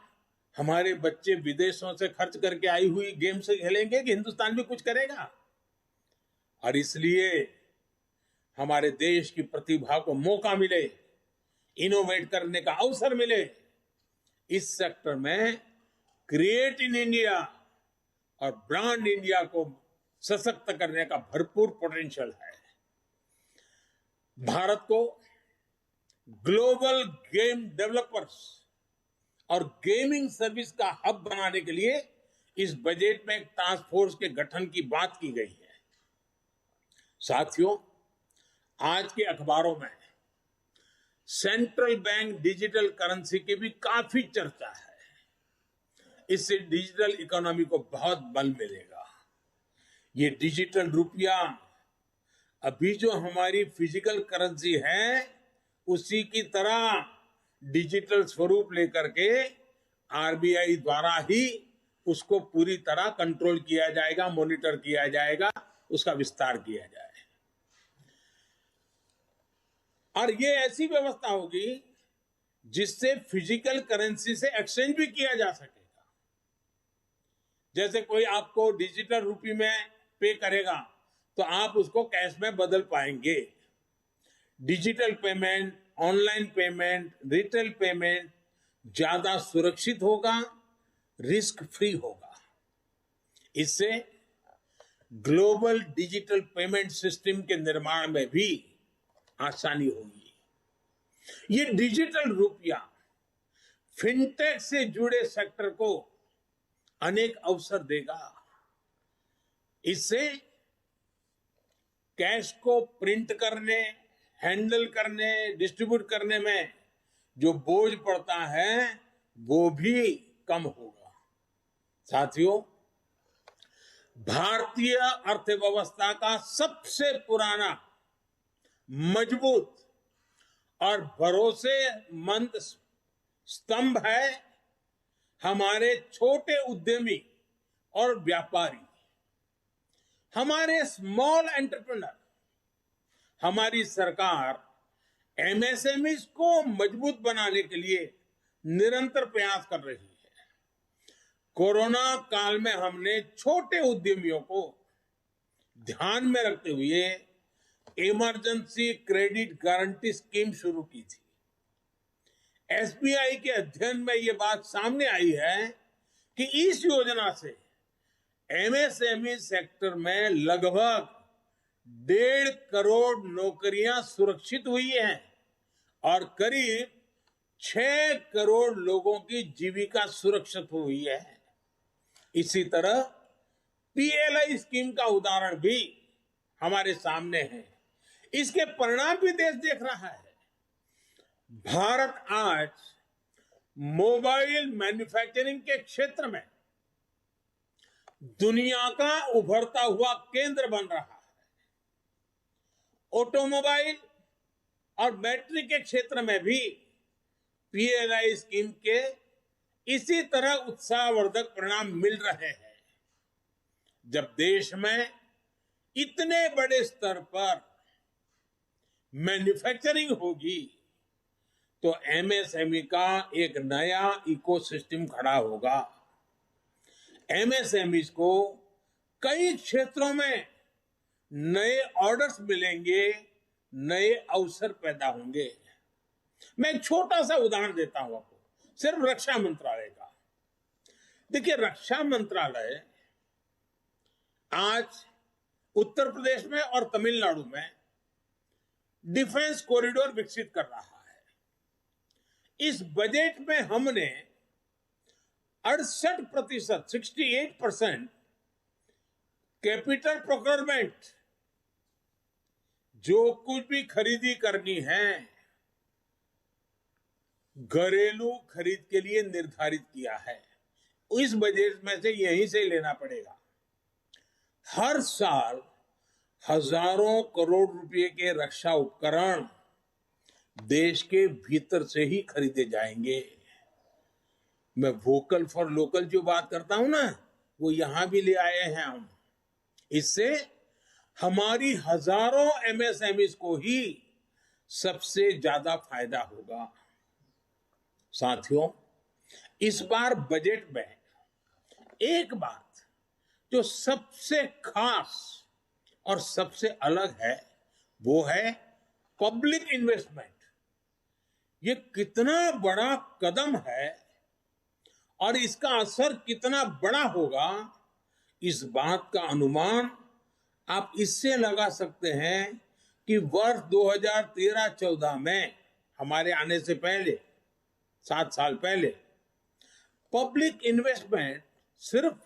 हमारे बच्चे विदेशों से खर्च करके आई हुई गेम से खेलेंगे कि हिंदुस्तान भी कुछ करेगा? और इसलिए हमारे देश की प्रतिभा को मौका मिले, इनोवेट करने का अवसर मिले। इस सेक्टर में क्रिएट इन इंडिया और ब्रांड इंडिया को सशक्त करने का भरपूर पोटेंशियल है। भारत को ग्लोबल गेम डेवलपर्स और गेमिंग सर्विस का हब बनाने के लिए इस बजट में एक टास्क फोर्स के गठन की बात की गई है। साथियों, आज के अखबारों में सेंट्रल बैंक डिजिटल करेंसी की भी काफी चर्चा है। इससे डिजिटल इकोनॉमी को बहुत बल मिलेगा। ये डिजिटल रुपया अभी जो हमारी फिजिकल करेंसी है उसी की तरह डिजिटल स्वरूप लेकर के RBI द्वारा ही उसको पूरी तरह कंट्रोल किया जाएगा, मॉनिटर किया जाएगा, उसका विस्तार किया जाए। और ये ऐसी व्यवस्था होगी जिससे फिजिकल करेंसी से एक्सचेंज भी किया जा सकेगा। जैसे कोई आपको डिजिटल रुपये में पे करेगा तो आप उसको कैश में बदल पाएंगे। Digital payment, online payment, retail payment ज्यादा सुरक्षित होगा, रिस्क फ्री होगा। इससे ग्लोबल डिजिटल पेमेंट सिस्टम के निर्माण में भी आसानी होगी। ये डिजिटल रुपया फिनटेक से जुड़े सेक्टर को अनेक अवसर देगा। इससे कैश को प्रिंट करने, हैंडल करने, डिस्ट्रीब्यूट करने में जो बोझ पड़ता है वो भी कम होगा। साथियों, भारतीय अर्थव्यवस्था का सबसे पुराना, मजबूत और भरोसेमंद स्तंभ है हमारे छोटे उद्यमी और व्यापारी, हमारे स्मॉल एंटरप्रेन्योर। हमारी सरकार MSMEs को मजबूत बनाने के लिए निरंतर प्रयास कर रही है। कोरोना काल में हमने छोटे उद्यमियों को ध्यान में रखते हुए इमरजेंसी क्रेडिट गारंटी स्कीम शुरू की थी। एसबीआई के अध्ययन में ये बात सामने आई है कि इस योजना से एमएसएमई सेक्टर में लगभग 1.5 करोड़ नौकरियां सुरक्षित हुई हैं और करीब 6 करोड़ लोगों की जीविका सुरक्षित हुई है। इसी तरह पीएलआई स्कीम का उदाहरण भी हमारे सामने है। इसके परिणाम भी देश देख रहा है। भारत आज मोबाइल मैन्युफैक्चरिंग के क्षेत्र में दुनिया का उभरता हुआ केंद्र बन रहा है। ऑटोमोबाइल और बैटरी के क्षेत्र में भी पीएलआई स्कीम के इसी तरह उत्साहवर्धक परिणाम मिल रहे हैं। जब देश में इतने बड़े स्तर पर मैन्युफैक्चरिंग होगी तो एमएसएमई का एक नया इकोसिस्टम खड़ा होगा। एमएसएमईज को कई क्षेत्रों में नए ऑर्डर्स मिलेंगे, नए अवसर पैदा होंगे। मैं एक छोटा सा उदाहरण देता हूं आपको, सिर्फ रक्षा मंत्रालय का। देखिए, रक्षा मंत्रालय आज उत्तर प्रदेश में और तमिलनाडु में डिफेंस कॉरिडोर विकसित कर रहा है। इस बजट में हमने 68%, 68% कैपिटल प्रोक्योरमेंट, जो कुछ भी खरीदी करनी है, घरेलू खरीद के लिए निर्धारित किया है। इस बजट में से यहीं से लेना पड़ेगा। हर साल हजारों करोड़ रुपए के रक्षा उपकरण देश के भीतर से ही खरीदे जाएंगे। मैं वोकल फॉर लोकल जो बात करता हूं ना, वो यहां भी ले आए हैं हम। इससे हमारी हजारों एमएसएमईज को ही सबसे ज्यादा फायदा होगा। साथियों, इस बार बजट में एक बात जो सबसे खास और सबसे अलग है, वो है पब्लिक इन्वेस्टमेंट। ये कितना बड़ा कदम है और इसका असर कितना बड़ा होगा, इस बात का अनुमान आप इससे लगा सकते हैं कि वर्ष 2013-14 में, हमारे आने से पहले 7 साल पहले, पब्लिक इन्वेस्टमेंट सिर्फ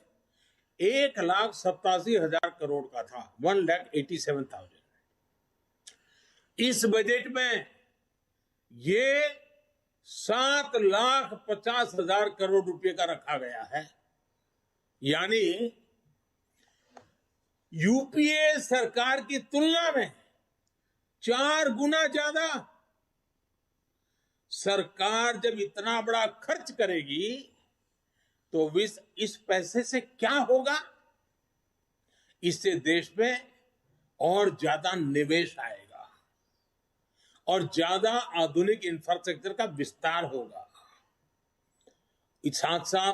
1,87,000 करोड़ का था, 1,87,000। इस बजट में ये 7,50,000 करोड़ रुपए का रखा गया है। यानी यूपीए सरकार की तुलना में 4 गुना ज्यादा। सरकार जब इतना बड़ा खर्च करेगी तो इस पैसे से क्या होगा? इससे देश में और ज्यादा निवेश आएगा और ज्यादा आधुनिक इंफ्रास्ट्रक्चर का विस्तार होगा। साथ साथ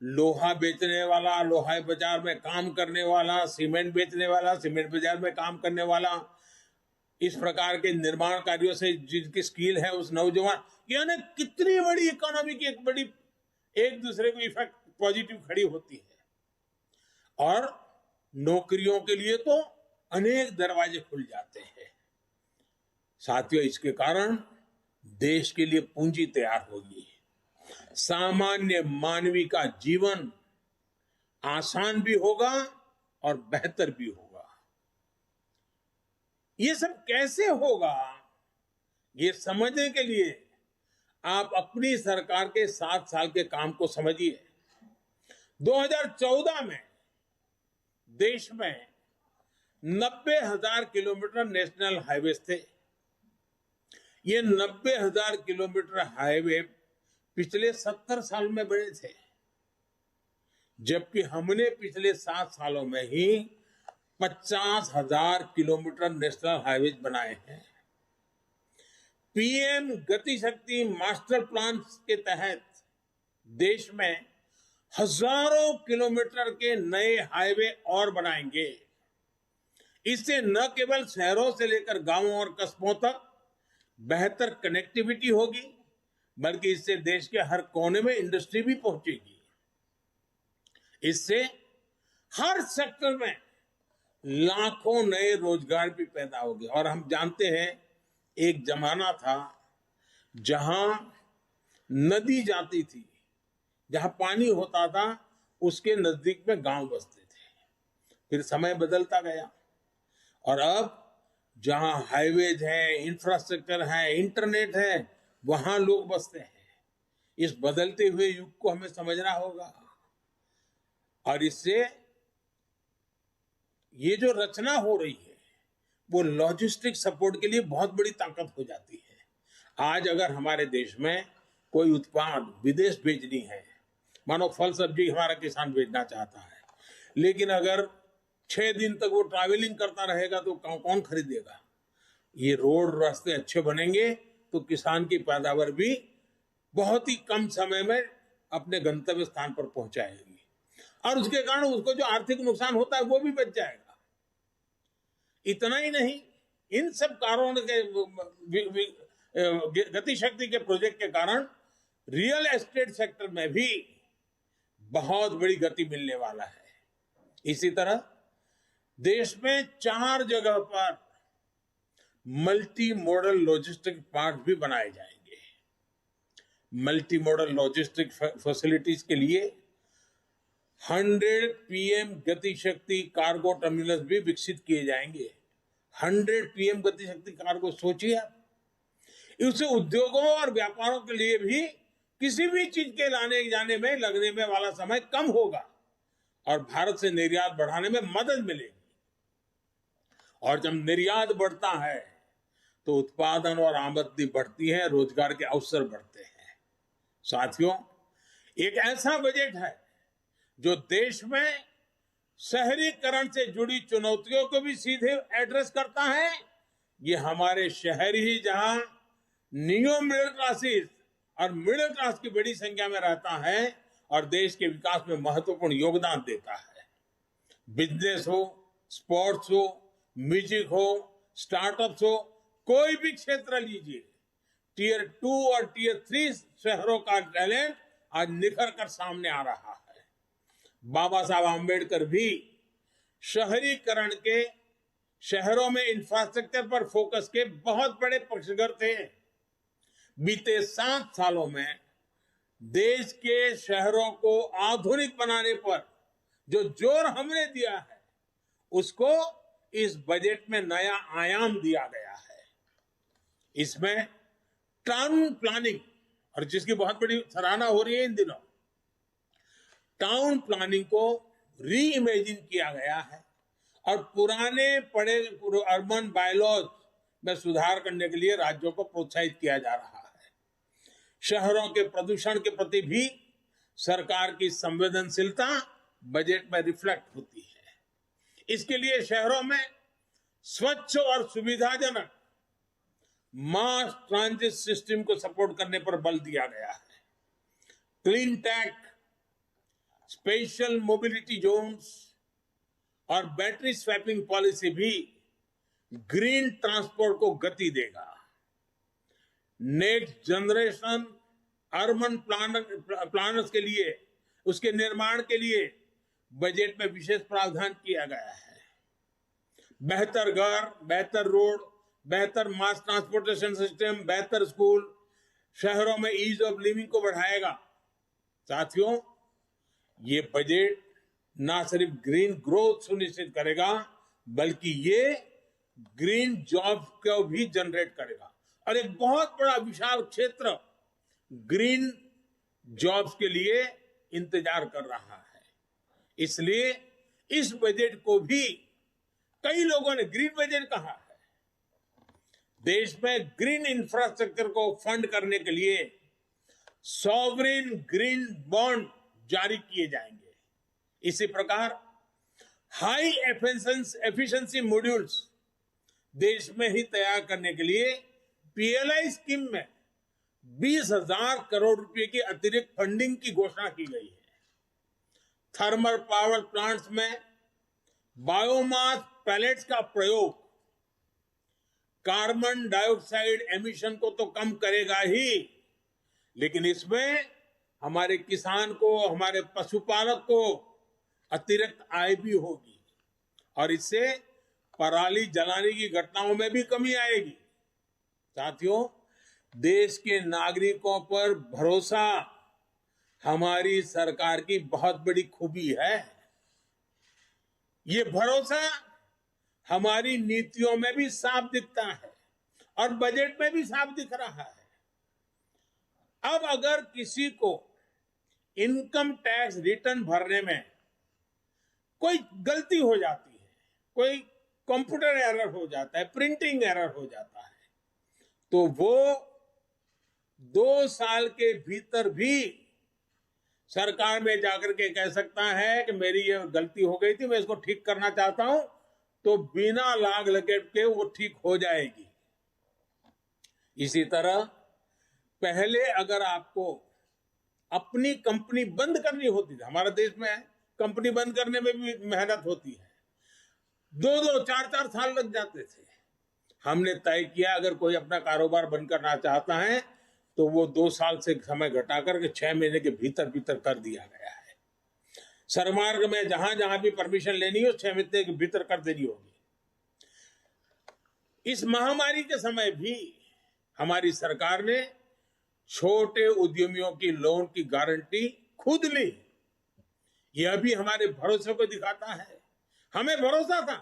लोहा बेचने वाला, लोहा बाजार में काम करने वाला, सीमेंट बेचने वाला, सीमेंट बाजार में काम करने वाला, इस प्रकार के निर्माण कार्यों से जिनकी स्किल है उस नौजवान, यानी कितनी बड़ी इकोनॉमी की एक बड़ी एक दूसरे को इफेक्ट पॉजिटिव खड़ी होती है। और नौकरियों के लिए तो अनेक दरवाजे खुल जाते हैं। साथियों, इसके कारण देश के लिए पूंजी तैयार होगी। सामान्य मानवी का जीवन आसान भी होगा और बेहतर भी होगा। ये सब कैसे होगा, ये समझने के लिए आप अपनी सरकार के 7 साल के काम को समझिए। 2014 में देश में 90,000 किलोमीटर नेशनल हाईवे थे। ये 90,000 किलोमीटर हाईवे पिछले 70 साल में बने थे, जबकि हमने पिछले 7 सालों में ही 50,000 किलोमीटर नेशनल हाईवे बनाए हैं। पीएम गति शक्ति मास्टर प्लान के तहत देश में हजारों किलोमीटर के नए हाईवे और बनाएंगे। इससे न केवल शहरों से लेकर गांवों और कस्बों तक बेहतर कनेक्टिविटी होगी, बल्कि इससे देश के हर कोने में इंडस्ट्री भी पहुंचेगी। इससे हर सेक्टर में लाखों नए रोजगार भी पैदा होंगे। और हम जानते हैं एक जमाना था जहां नदी जाती थी, जहां पानी होता था, उसके नजदीक में गांव बसते थे। फिर समय बदलता गया और अब जहां हाईवेज है, इंफ्रास्ट्रक्चर है, इंटरनेट है, वहां लोग बसते हैं। इस बदलते हुए युग को हमें समझना होगा और इससे ये जो रचना हो रही है वो लॉजिस्टिक सपोर्ट के लिए बहुत बड़ी ताकत हो जाती है। आज अगर हमारे देश में कोई उत्पाद विदेश भेजनी है, मानो फल सब्जी हमारा किसान भेजना चाहता है, लेकिन अगर 6 दिन तक वो ट्रैवलिंग करता रहेगा तो कौन खरीदेगा? ये रोड रास्ते अच्छे बनेंगे तो किसान की पैदावार भी बहुत ही कम समय में अपने गंतव्य स्थान पर पहुंचाएगी और उसके कारण उसको जो आर्थिक नुकसान होता है वो भी बच जाएगा। इतना ही नहीं, इन सब कारणों के गति शक्ति के प्रोजेक्ट के कारण रियल एस्टेट सेक्टर में भी बहुत बड़ी गति मिलने वाला है। इसी तरह देश में 4 जगह पर मल्टी मॉडल लॉजिस्टिक पार्क भी बनाए जाएंगे। मल्टी मॉडल लॉजिस्टिक फैसिलिटीज के लिए 100 पीएम गति शक्ति कार्गो टर्मिनल्स भी विकसित किए जाएंगे। 100 पीएम गति शक्ति कार्गो, सोचिए आप। इससे उद्योगों और व्यापारों के लिए भी किसी भी चीज के लाने जाने में लगने में वाला समय कम होगा और भारत से निर्यात बढ़ाने में मदद मिलेगी। और जब निर्यात बढ़ता है तो उत्पादन और आमदनी बढ़ती है, रोजगार के अवसर बढ़ते हैं। साथियों, एक ऐसा बजट है जो देश में शहरीकरण से जुड़ी चुनौतियों को भी सीधे एड्रेस करता है। ये हमारे शहर ही जहां नियो मिडिल क्लासेस और मिडिल क्लास की बड़ी संख्या में रहता है और देश के विकास में महत्वपूर्ण योगदान देता है। बिजनेस हो, स्पोर्ट्स हो, म्यूजिक हो, स्टार्टअप्स हो, कोई भी क्षेत्र लीजिए, टियर 2 और टियर 3 शहरों का टैलेंट आज निखर कर सामने आ रहा है। बाबा साहब आम्बेडकर भी शहरीकरण के, शहरों में इंफ्रास्ट्रक्चर पर फोकस के बहुत बड़े पक्षधर थे। बीते 7 सालों में देश के शहरों को आधुनिक बनाने पर जो जोर हमने दिया है उसको इस बजट में नया आयाम दिया गया है। इसमें टाउन प्लानिंग, और जिसकी बहुत बड़ी सराहना हो रही है इन दिनों, टाउन प्लानिंग को री इमेजिन किया गया है और पुराने पड़े अर्बन बायलॉज में सुधार करने के लिए राज्यों को प्रोत्साहित किया जा रहा है। शहरों के प्रदूषण के प्रति भी सरकार की संवेदनशीलता बजट में रिफ्लेक्ट होती है। इसके लिए शहरों में स्वच्छ और सुविधाजनक मास ट्रांजिट सिस्टम को सपोर्ट करने पर बल दिया गया है। Clean tech, special mobility zones और बैटरी स्वैपिंग पॉलिसी भी ग्रीन ट्रांसपोर्ट को गति देगा। नेक्स्ट जनरेशन अर्बन प्लानर्स के लिए, उसके निर्माण के लिए बजट में विशेष प्रावधान किया गया है। बेहतर घर, बेहतर रोड, बेहतर मास ट्रांसपोर्टेशन सिस्टम, बेहतर स्कूल, शहरों में ईज ऑफ लिविंग को बढ़ाएगा। साथियों, ये बजट ना सिर्फ ग्रीन ग्रोथ सुनिश्चित करेगा बल्कि ये ग्रीन जॉब को भी जनरेट करेगा और एक बहुत बड़ा विशाल क्षेत्र ग्रीन जॉब्स के लिए इंतजार कर रहा है। इसलिए इस बजट को भी कई लोगों ने ग्रीन बजट कहा है। देश में ग्रीन इंफ्रास्ट्रक्चर को फंड करने के लिए सॉवरेन ग्रीन बॉन्ड जारी किए जाएंगे। इसी प्रकार हाई एफिशिएंसी मॉड्यूल्स देश में ही तैयार करने के लिए पीएलआई स्कीम में 20,000 करोड़ रुपए की अतिरिक्त फंडिंग की घोषणा की गई है। थर्मल पावर प्लांट्स में बायोमास पैलेट्स का प्रयोग कार्बन डाइऑक्साइड एमिशन को तो कम करेगा ही, लेकिन इसमें हमारे किसान को, हमारे पशुपालक को अतिरिक्त आय भी होगी और इससे पराली जलाने की घटनाओं में भी कमी आएगी। साथियों, देश के नागरिकों पर भरोसा हमारी सरकार की बहुत बड़ी खूबी है। ये भरोसा हमारी नीतियों में भी साफ दिखता है और बजट में भी साफ दिख रहा है। अब अगर किसी को इनकम टैक्स रिटर्न भरने में कोई गलती हो जाती है, कोई कंप्यूटर एरर हो जाता है, प्रिंटिंग एरर हो जाता है, तो वो 2 साल के भीतर भी सरकार में जाकर के कह सकता है कि मेरी ये गलती हो गई थी, मैं इसको ठीक करना चाहता हूं, तो बिना लाग लपेट के वो ठीक हो जाएगी। इसी तरह पहले अगर आपको अपनी कंपनी बंद करनी होती थी, हमारे देश में कंपनी बंद करने में भी मेहनत होती है, 2-2, 4-4 साल लग जाते थे। हमने तय किया अगर कोई अपना कारोबार बंद करना चाहता है तो वो 2 साल से समय घटाकर के 6 महीने के भीतर भीतर कर दिया गया है। सरमार्ग में जहां जहां भी परमिशन लेनी हो 6 महीने के भीतर कर देनी होगी। इस महामारी के समय भी हमारी सरकार ने छोटे उद्यमियों की लोन की गारंटी खुद ली। यह भी हमारे भरोसे को दिखाता है। हमें भरोसा था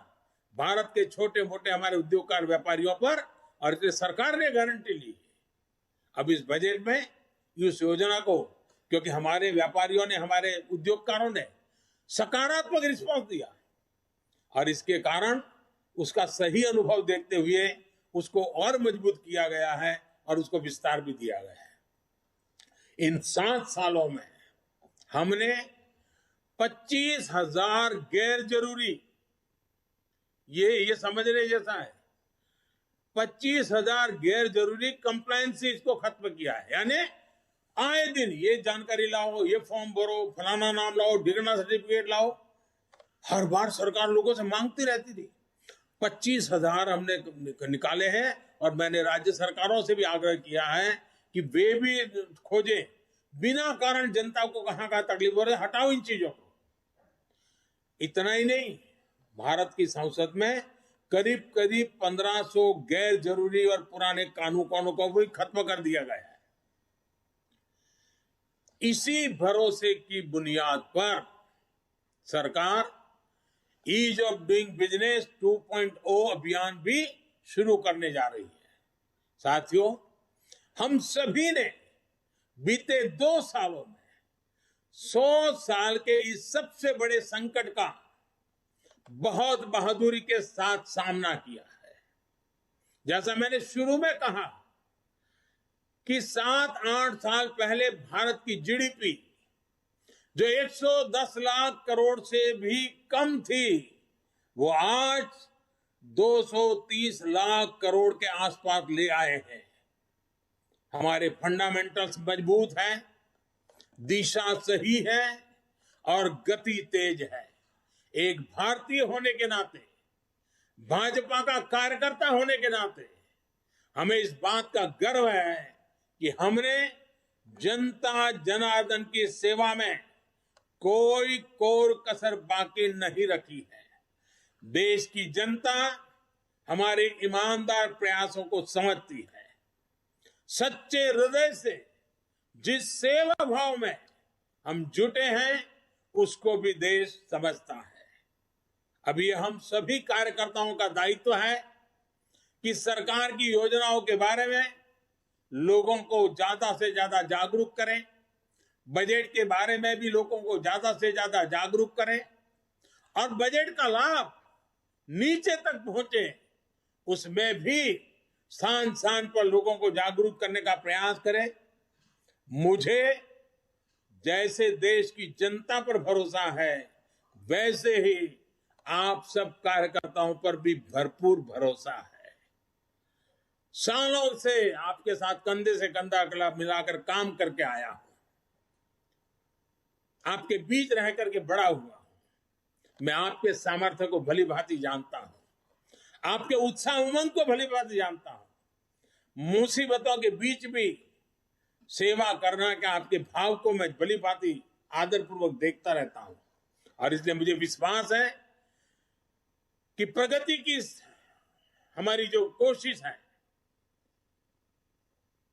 भारत के छोटे मोटे हमारे उद्योगकार व्यापारियों पर, और इसलिए सरकार ने गारंटी ली। अब इस बजट में इस योजना को, क्योंकि हमारे व्यापारियों ने, हमारे उद्योगकारों ने सकारात्मक रिस्पॉन्स दिया और इसके कारण उसका सही अनुभव देखते हुए उसको और मजबूत किया गया है और उसको विस्तार भी दिया गया है। इन 7 सालों में हमने 25,000 गैर जरूरी, ये समझने जैसा है, 25,000 गैर जरूरी कंप्लायंसेस को खत्म किया है। यानी आए दिन ये जानकारी लाओ, ये फॉर्म भरो, फलाना नाम लाओ, डिग्री सर्टिफिकेट लाओ, हर बार सरकार लोगों से मांगती रहती थी। 25,000 हमने निकाले हैं और मैंने राज्य सरकारों से भी आग्रह किया है कि वे भी खोजें, बिना कारण जनता को कहां कहां तकलीफ हो रही है, हटाओ इन चीजों को। इतना ही नहीं, भारत की संसद में करीब करीब 1500 गैर जरूरी और पुराने कानूनों को भी खत्म कर दिया गया है। इसी भरोसे की बुनियाद पर सरकार ईज ऑफ डूइंग बिजनेस 2.0 अभियान भी शुरू करने जा रही है। साथियों, हम सभी ने बीते 2 सालों में 100 साल के इस सबसे बड़े संकट का बहुत बहादुरी के साथ सामना किया है। जैसा मैंने शुरू में कहा कि 7-8 साल पहले भारत की जीडीपी जो 110 लाख करोड़ से भी कम थी, वो आज 230 लाख करोड़ के आसपास ले आए हैं। हमारे फंडामेंटल्स मजबूत हैं, दिशा सही है और गति तेज है। एक भारतीय होने के नाते, भाजपा का कार्यकर्ता होने के नाते हमें इस बात का गर्व है कि हमने जनता जनार्दन की सेवा में कोई कोर कसर बाकी नहीं रखी है। देश की जनता हमारे ईमानदार प्रयासों को समझती है। सच्चे हृदय से जिस सेवा भाव में हम जुटे हैं, उसको भी देश समझता है। अब ये हम सभी कार्यकर्ताओं का दायित्व है कि सरकार की योजनाओं के बारे में लोगों को ज्यादा से ज्यादा जागरूक करें, बजट के बारे में भी लोगों को ज्यादा से ज्यादा जागरूक करें और बजट का लाभ नीचे तक पहुंचे, उसमें भी स्थान स्थान पर लोगों को जागरूक करने का प्रयास करें। मुझे जैसे देश की जनता पर भरोसा है, वैसे ही आप सब कार्यकर्ताओं पर भी भरपूर भरोसा है। सालों से आपके साथ कंधे से कंधा मिलाकर काम करके आया हूं, आपके बीच रह करके बड़ा हुआ हूं। मैं आपके सामर्थ्य को भली भांति जानता हूं, आपके उत्साह उमंग को भली भांति जानता हूं। मुसीबतों के बीच भी सेवा करना के आपके भाव को मैं भली भांति आदरपूर्वक देखता रहता हूं और इसलिए मुझे विश्वास है कि प्रगति की हमारी जो कोशिश है,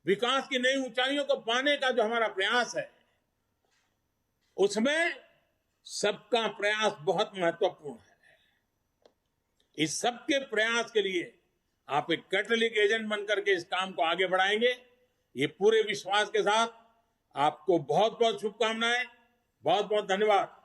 विकास की नई ऊंचाइयों को पाने का जो हमारा प्रयास है, उसमें सबका प्रयास बहुत महत्वपूर्ण है। इस सबके प्रयास के लिए आप एक कैटलिक एजेंट बनकर के इस काम को आगे बढ़ाएंगे, ये पूरे विश्वास के साथ आपको बहुत बहुत शुभकामनाएं, बहुत बहुत धन्यवाद।